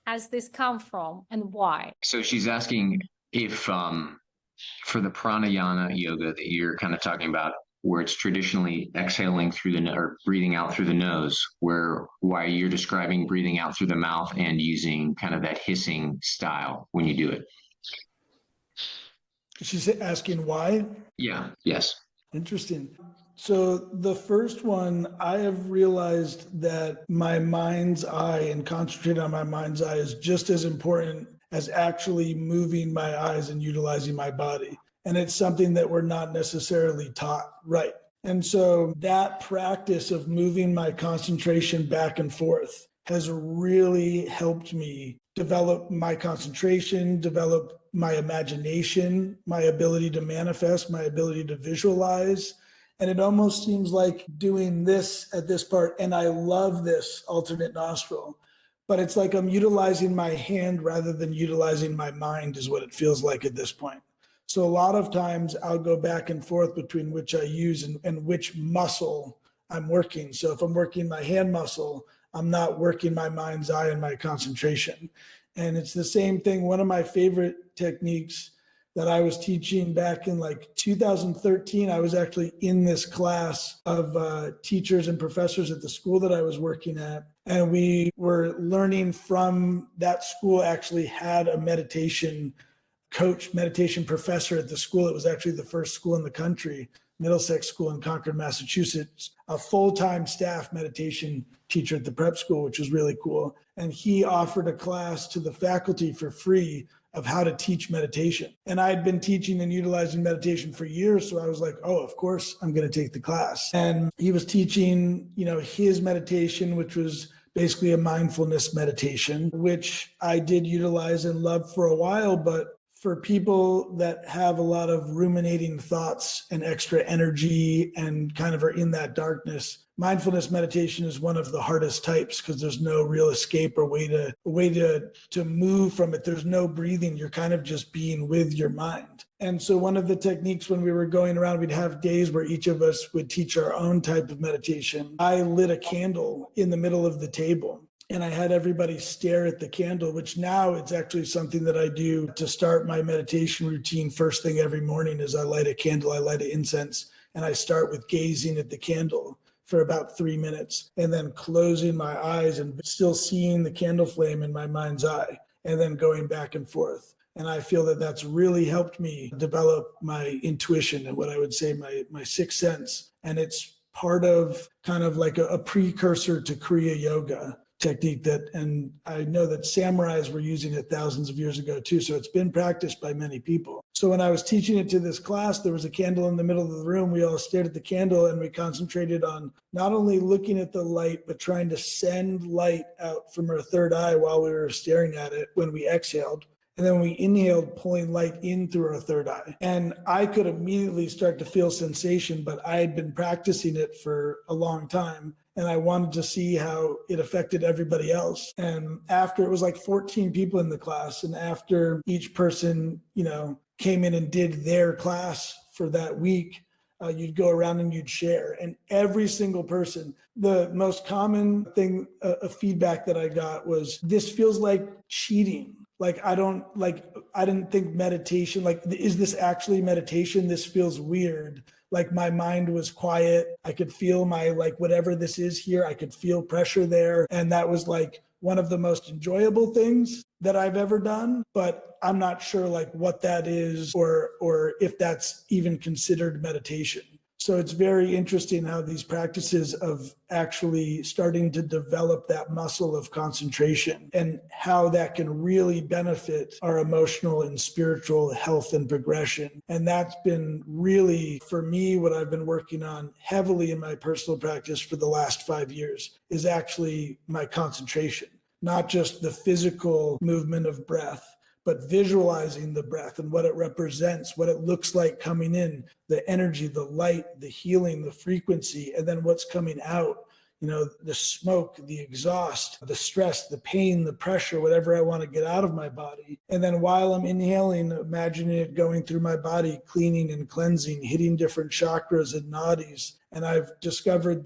has this come from, and why? So she's asking if, for the pranayama yoga that you're kind of talking about, where it's traditionally exhaling through or breathing out through the nose, why you're describing breathing out through the mouth and using kind of that hissing style when you do it. She's asking why? Yeah. Yes. Interesting. So the first one, I have realized that my mind's eye and concentrating on my mind's eye is just as important as actually moving my eyes and utilizing my body. And it's something that we're not necessarily taught, right? And so that practice of moving my concentration back and forth has really helped me develop my concentration, develop my imagination, my ability to manifest, my ability to visualize. And it almost seems like doing this at this part, and I love this alternate nostril, but it's like I'm utilizing my hand rather than utilizing my mind, is what it feels like at this point. So a lot of times I'll go back and forth between which I use and which muscle I'm working. So if I'm working my hand muscle, I'm not working my mind's eye and my concentration. And it's the same thing. One of my favorite techniques that I was teaching back in like 2013, I was actually in this class of teachers and professors at the school that I was working at. And we were learning from that school, actually had a meditation coach, meditation professor at the school. It was actually the first school in the country, Middlesex School in Concord, Massachusetts, a full-time staff meditation teacher at the prep school, which was really cool. And he offered a class to the faculty for free of how to teach meditation. And I had been teaching and utilizing meditation for years. So I was like, oh, of course I'm going to take the class. And he was teaching, his meditation, which was basically a mindfulness meditation, which I did utilize and love for a while. But for people that have a lot of ruminating thoughts and extra energy and kind of are in that darkness, mindfulness meditation is one of the hardest types because there's no real escape or way to move from it. There's no breathing. You're kind of just being with your mind. And so one of the techniques when we were going around, we'd have days where each of us would teach our own type of meditation. I lit a candle in the middle of the table. And I had everybody stare at the candle, which now it's actually something that I do to start my meditation routine. First thing every morning is I light a candle, I light an incense, and I start with gazing at the candle for about 3 minutes and then closing my eyes and still seeing the candle flame in my mind's eye and then going back and forth. And I feel that that's really helped me develop my intuition and what I would say my sixth sense. And it's part of kind of like a precursor to Kriya Yoga, technique and I know that samurais were using it thousands of years ago too. So it's been practiced by many people. So when I was teaching it to this class, there was a candle in the middle of the room. We all stared at the candle and we concentrated on not only looking at the light, but trying to send light out from our third eye while we were staring at it when we exhaled. And then we inhaled, pulling light in through our third eye. And I could immediately start to feel sensation, but I had been practicing it for a long time. And I wanted to see how it affected everybody else. And after, it was like 14 people in the class. And after each person, came in and did their class for that week, you'd go around and you'd share. And every single person, the most common thing, a feedback that I got was, this feels like cheating. I didn't think meditation, is this actually meditation? This feels weird. My mind was quiet. I could feel my, whatever this is here, I could feel pressure there. And that was one of the most enjoyable things that I've ever done, but I'm not sure what that is or if that's even considered meditation. So it's very interesting how these practices of actually starting to develop that muscle of concentration and how that can really benefit our emotional and spiritual health and progression. And that's been really, for me, what I've been working on heavily in my personal practice for the last 5 years is actually my concentration, not just the physical movement of breath, but visualizing the breath and what it represents, what it looks like coming in, the energy, the light, the healing, the frequency, and then what's coming out, the smoke, the exhaust, the stress, the pain, the pressure, whatever I want to get out of my body. And then while I'm inhaling, imagining it going through my body, cleaning and cleansing, hitting different chakras and nadis. And I've discovered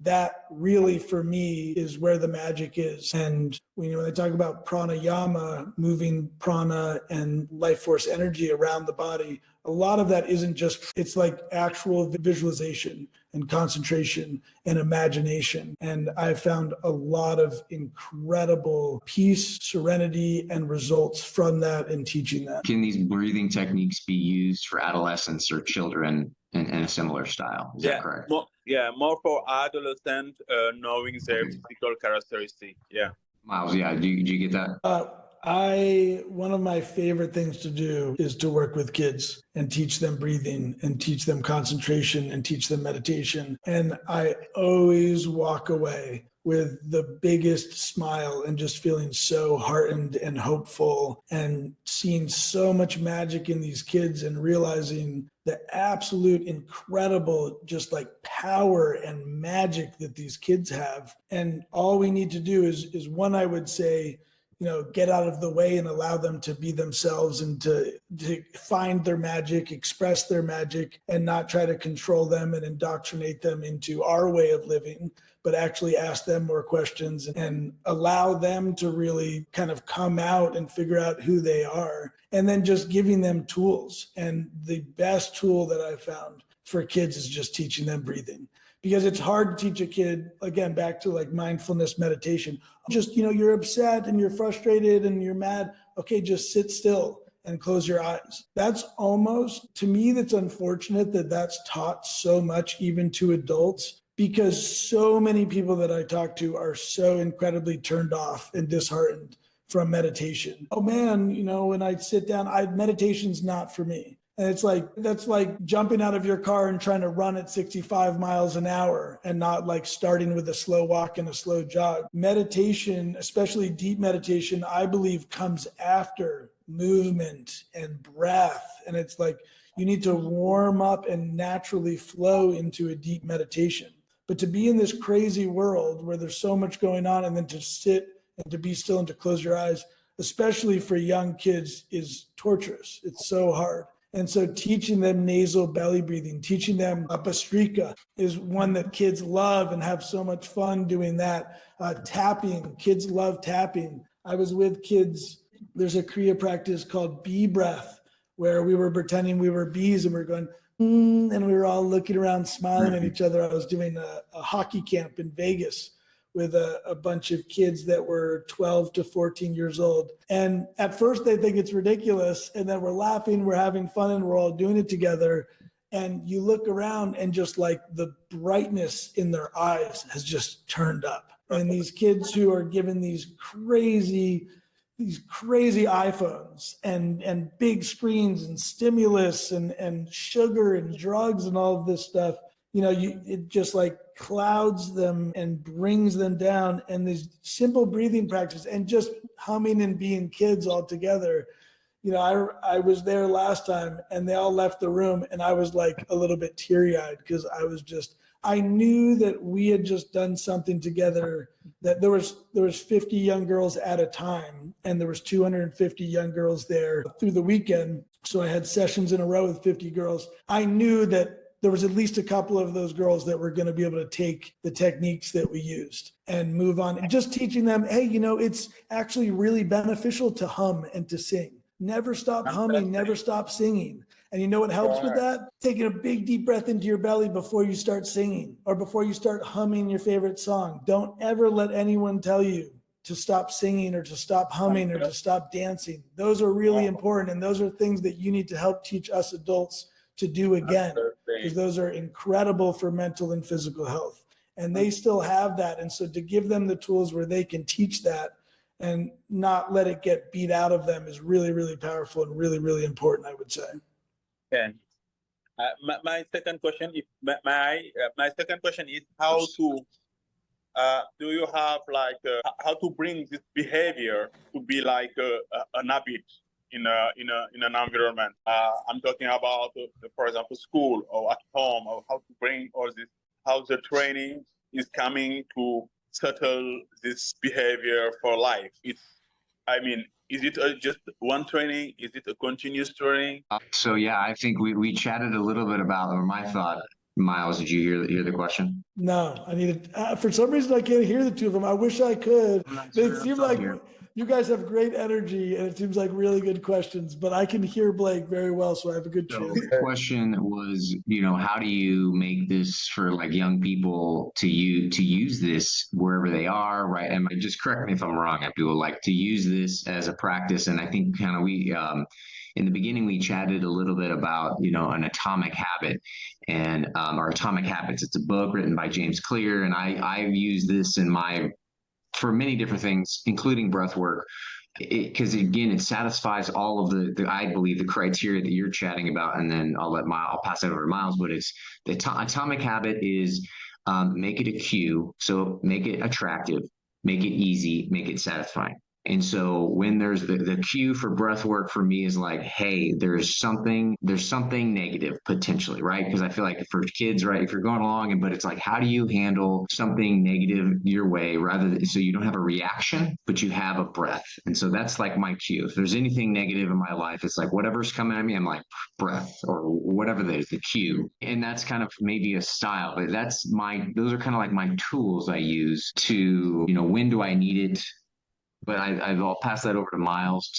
that really for me is where the magic is. And when they talk about pranayama, moving prana and life force energy around the body, a lot of that isn't just, it's like actual visualization and concentration and imagination. And I've found a lot of incredible peace, serenity, and results from that and teaching that. Can these breathing techniques be used for adolescents or children in a similar style? Is that correct? More for adolescents, knowing their physical characteristics. Yeah. Miles, do you get that? One of my favorite things to do is to work with kids and teach them breathing and teach them concentration and teach them meditation. And I always walk away with the biggest smile and just feeling so heartened and hopeful and seeing so much magic in these kids and realizing the absolute incredible just power and magic that these kids have. And all we need to do is one, I would say, get out of the way and allow them to be themselves and to find their magic, express their magic, and not try to control them and indoctrinate them into our way of living, but actually ask them more questions and allow them to really kind of come out and figure out who they are. And then just giving them tools. And the best tool that I've found for kids is just teaching them breathing. Because it's hard to teach a kid, again, back to mindfulness meditation. Just, you're upset and you're frustrated and you're mad. Okay, just sit still and close your eyes. That's almost, to me, that's unfortunate that that's taught so much even to adults, because so many people that I talk to are so incredibly turned off and disheartened from meditation. Oh man, when I sit down, meditation's not for me. And it's that's like jumping out of your car and trying to run at 65 miles an hour and not starting with a slow walk and a slow jog. Meditation, especially deep meditation, I believe comes after movement and breath. And it's you need to warm up and naturally flow into a deep meditation. But to be in this crazy world where there's so much going on and then to sit and to be still and to close your eyes, especially for young kids, is torturous. It's so hard. And so teaching them nasal belly breathing, teaching them Bastrika is one that kids love and have so much fun doing that. Tapping, kids love tapping. I was with kids, there's a Kriya practice called bee breath, where we were pretending we were bees and we were going, and we were all looking around smiling at each other. I was doing a hockey camp in Vegas with a bunch of kids that were 12 to 14 years old. And at first they think it's ridiculous. And then we're laughing, we're having fun, and we're all doing it together. And you look around and just the brightness in their eyes has just turned up. And these kids who are given these crazy iPhones and big screens and stimulus and sugar and drugs and all of this stuff, it just like clouds them and brings them down. And these simple breathing practices and just humming and being kids all together. I was there last time and they all left the room and I was like a little bit teary-eyed because I knew that we had just done something together, that there was 50 young girls at a time and there was 250 young girls there through the weekend. So I had sessions in a row with 50 girls. I knew that there was at least a couple of those girls that were going to be able to take the techniques that we used and move on and just teaching them, hey, it's actually really beneficial to hum and to sing. Never stop humming, never stop singing. And you know what helps with that? Taking a big deep breath into your belly before you start singing or before you start humming your favorite song. Don't ever let anyone tell you to stop singing or to stop humming or to stop dancing. Those are really important. And those are things that you need to help teach us adults to do again, because those are incredible for mental and physical health. And they still have that. And so to give them the tools where they can teach that and not let it get beat out of them is really, really powerful and really, really important, I would say. Okay. My second question is my second question is how to do you have like how to bring this behavior to be like an habit in an environment. I'm talking about, for example, school or at home, or how to bring all this, how the training is coming to settle this behavior for life. Is it just one training? Is it a continuous training? So yeah, I think we chatted a little bit about, or my thought. Miles, did you hear the question? No, I needed. For some reason, I can't hear the two of them. I wish I could. They seem like you guys have great energy, and it seems like really good questions. But I can hear Blake very well, so I have a good chance. The question was, how do you make this for like young people to use this wherever they are, right? And just correct me if I'm wrong. Abdul, like to use this as a practice, and I think kind of we. In the beginning, we chatted a little bit about, an atomic habit and our Atomic Habits. It's a book written by James Clear, and I've used this for many different things, including breath work, because again, it satisfies all of I believe, the criteria that you're chatting about. And then I'll pass it over to Miles. But it's the Atomic Habit is make it a cue, so make it attractive, make it easy, make it satisfying. And so when there's the cue for breath work for me is like, hey, there's something negative potentially, right? Because I feel like for kids, right, if you're going along, but it's like, how do you handle something negative your way so you don't have a reaction, but you have a breath. And so that's like my cue. If there's anything negative in my life, it's like whatever's coming at me, I'm like breath or whatever the cue. And that's kind of maybe a style, but those are kind of like my tools I use to, when do I need it? But I'll pass that over to Miles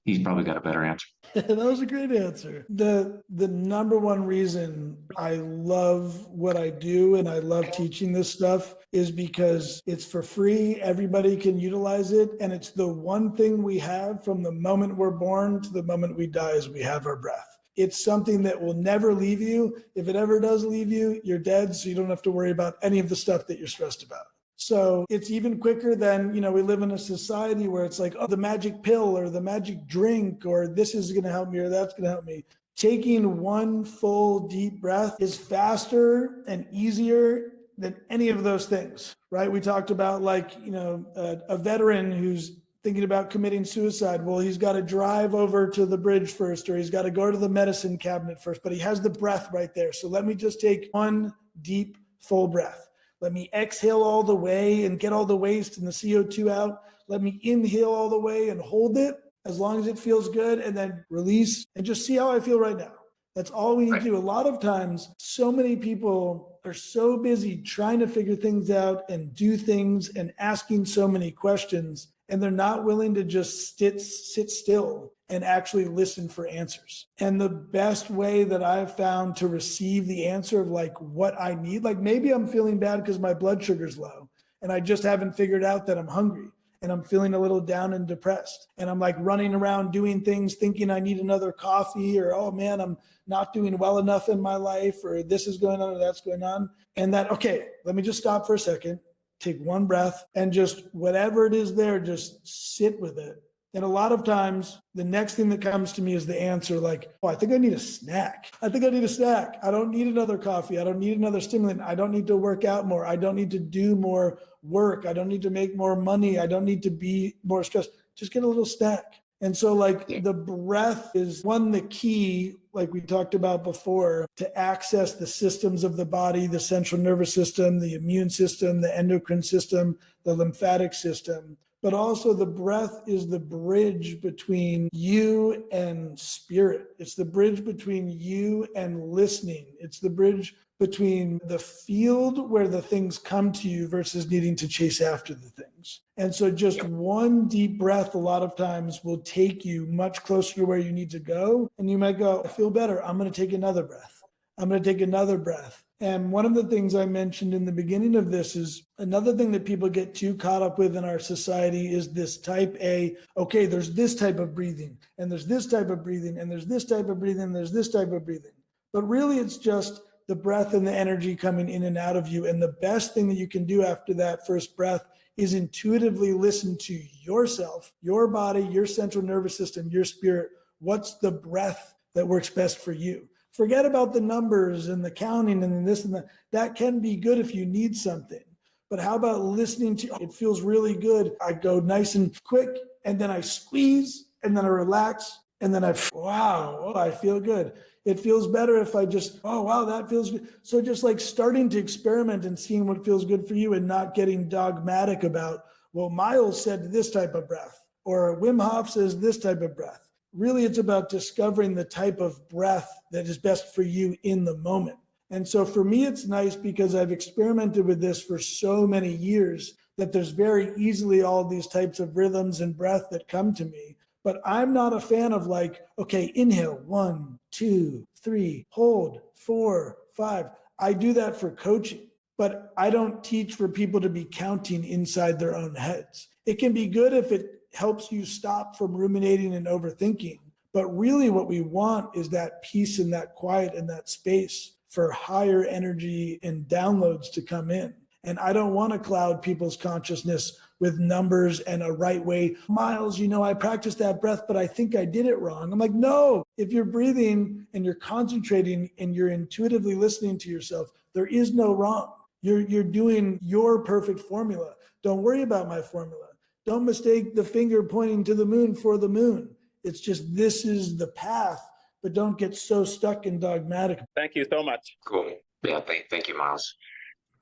he's probably got a better answer. That was a great answer. The number one reason I love what I do and I love teaching this stuff is because it's for free. Everybody can utilize it. And it's the one thing we have from the moment we're born to the moment we die is we have our breath. It's something that will never leave you. If it ever does leave you, you're dead. So you don't have to worry about any of the stuff that you're stressed about. So it's even quicker than, we live in a society where it's like, oh, the magic pill or the magic drink, or this is going to help me or that's going to help me. Taking one full deep breath is faster and easier than any of those things, right? We talked about a veteran who's thinking about committing suicide. Well, he's got to drive over to the bridge first, or he's got to go to the medicine cabinet first, but he has the breath right there. So let me just take one deep, full breath. Let me exhale all the way and get all the waste and the CO2 out. Let me inhale all the way and hold it as long as it feels good, and then release and just see how I feel right now. That's all we need to do. A lot of times, so many people are so busy trying to figure things out and do things and asking so many questions, and they're not willing to just sit still and actually listen for answers. And the best way that I've found to receive the answer of like what I need, like maybe I'm feeling bad because my blood sugar's low and I just haven't figured out that I'm hungry and I'm feeling a little down and depressed. And I'm like running around doing things thinking I need another coffee, or, oh man, I'm not doing well enough in my life, or this is going on or that's going on. And that, okay, let me just stop for a second. take one breath and just whatever it is there, just sit with it. And a lot of times the next thing that comes to me is the answer like, oh, I think I need a snack. I think I need a snack. I don't need another coffee. I don't need another stimulant. I don't need to work out more. I don't need to do more work. I don't need to make more money. I don't need to be more stressed. Just get a little snack. And so like the breath is the key, like we talked about before, to access the systems of the body, the central nervous system, the immune system, the endocrine system, the lymphatic system. But also the breath is the bridge between you and spirit. It's the bridge between you and listening. It's the bridge between the field where the things come to you versus needing to chase after the things. And so just one deep breath a lot of times will take you much closer to where you need to go. And you might go, I feel better. I'm going to take another breath. I'm going to take another breath. And one of the things I mentioned in the beginning of this is another thing that people get too caught up with in our society is this type A, okay, there's this type of breathing, and there's this type of breathing, and there's this type of breathing, and there's this type of breathing. But really it's just the breath and the energy coming in and out of you. And the best thing that you can do after that first breath is intuitively listen to yourself, your body, your central nervous system, your spirit. What's the breath that works best for you? Forget about the numbers and the counting and this and that. That can be good if you need something. But how about listening to, it feels really good. I go nice and quick, and then I squeeze, and then I relax, and then I feel good. It feels better if I just, oh, wow, that feels good. So just like starting to experiment and seeing what feels good for you and not getting dogmatic about, well, Miles said this type of breath, or Wim Hof says this type of breath. Really, it's about discovering the type of breath that is best for you in the moment. And so for me, it's nice because I've experimented with this for so many years that there's very easily all these types of rhythms and breath that come to me. But I'm not a fan of like, okay, inhale, 1, 2, 3, hold, 4, 5. I do that for coaching, but I don't teach for people to be counting inside their own heads. It can be good if it helps you stop from ruminating and overthinking. But really what we want is that peace and that quiet and that space for higher energy and downloads to come in. And I don't want to cloud people's consciousness with numbers and a right way. Miles, I practiced that breath, but I think I did it wrong. I'm like, no, if you're breathing and you're concentrating and you're intuitively listening to yourself, there is no wrong. You're doing your perfect formula. Don't worry about my formula. Don't mistake the finger pointing to the moon for the moon. It's just, this is the path, but don't get so stuck and dogmatic. Thank you so much. Cool. Yeah, thank you, Miles.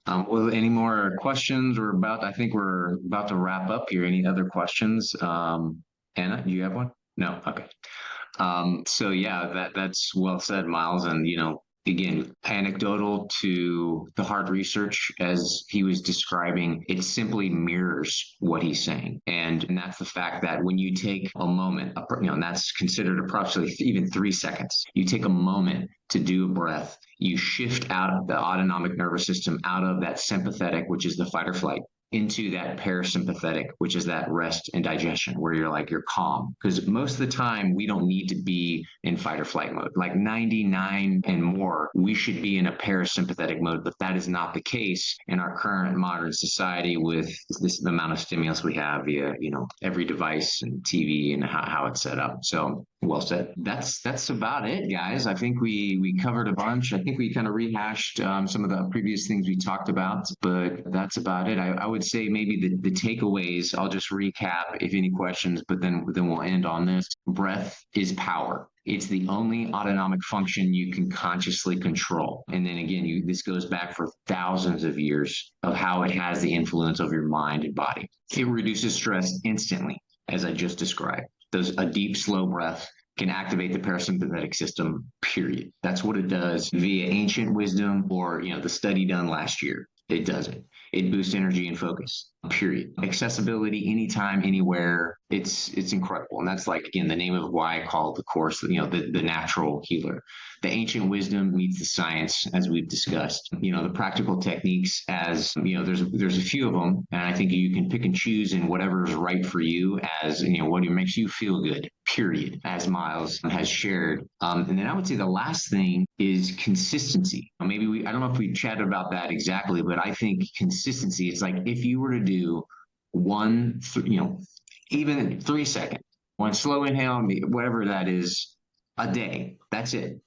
Well, any more questions? I think we're about to wrap up here. Any other questions? Anna, do you have one? No? Okay. So yeah, that's well said, Miles. And, again, anecdotal to the hard research as he was describing, it simply mirrors what he's saying. And that's the fact that when you take a moment, and that's considered approximately even 3 seconds, you take a moment to do a breath, you shift out of the autonomic nervous system, out of that sympathetic, which is the fight or flight, into that parasympathetic, which is that rest and digestion, where you're calm. Because most of the time we don't need to be in fight or flight mode. Like 99 and more, we should be in a parasympathetic mode, but that is not the case in our current modern society with this amount of stimulus we have via, every device and TV and how it's set up. So well said. That's about it, guys. I think we covered a bunch. I think we kind of rehashed some of the previous things we talked about, but that's about it. I would say maybe the takeaways, I'll just recap if any questions, but then we'll end on this. Breath is power. It's the only autonomic function you can consciously control. And then again, this goes back for thousands of years of how it has the influence over your mind and body. It reduces stress instantly, as I just described. A deep, slow breath can activate the parasympathetic system, period. That's what it does via ancient wisdom or, the study done last year. It does it. It boosts energy and focus. period. Accessibility, anytime, anywhere. It's incredible. And that's like, again, the name of why I call the course, the natural healer. The ancient wisdom meets the science, as we've discussed. The practical techniques, as there's a few of them, and I think you can pick and choose in whatever is right for you, as what makes you feel good, period, as Miles has shared. And then I would say the last thing is consistency. Maybe I don't know if we chatted about that exactly, but I think consistency, it's like if you were to do one, even 3 seconds, one slow inhale, whatever that is, a day, that's it.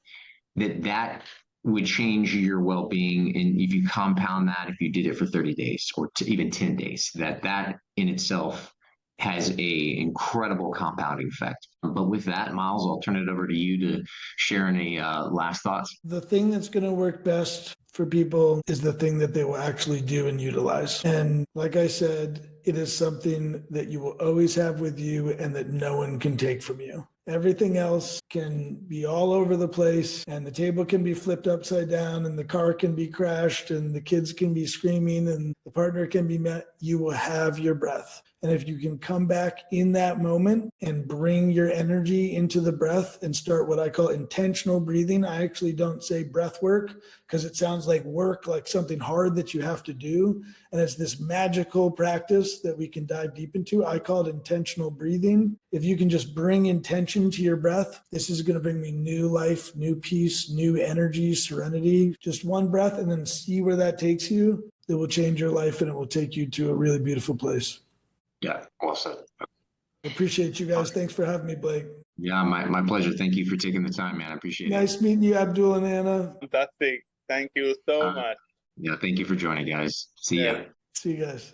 That would change your well-being. And if you compound that, if you did it for 30 days or even 10 days, that in itself has a incredible compounding effect. But with that, Miles, I'll turn it over to you to share any last thoughts. The thing that's going to work best for people is the thing that they will actually do and utilize. And like I said, it is something that you will always have with you and that no one can take from you. Everything else can be all over the place, and the table can be flipped upside down, and the car can be crashed, and the kids can be screaming, and the partner can be met. You will have your breath. And if you can come back in that moment and bring your energy into the breath and start what I call intentional breathing. I actually don't say breath work because it sounds like work, like something hard that you have to do. And it's this magical practice that we can dive deep into. I call it intentional breathing. If you can just bring intention to your breath, this is going to bring me new life, new peace, new energy, serenity. Just one breath and then see where that takes you. It will change your life and it will take you to a really beautiful place. Yeah, awesome. I appreciate you guys. Thanks for having me, Blake. Yeah, my pleasure. Thank you for taking the time, man. I appreciate it. Nice meeting you, Abdul and Anna. Fantastic. Thank you so much. Yeah, thank you for joining, guys. See ya. See you guys.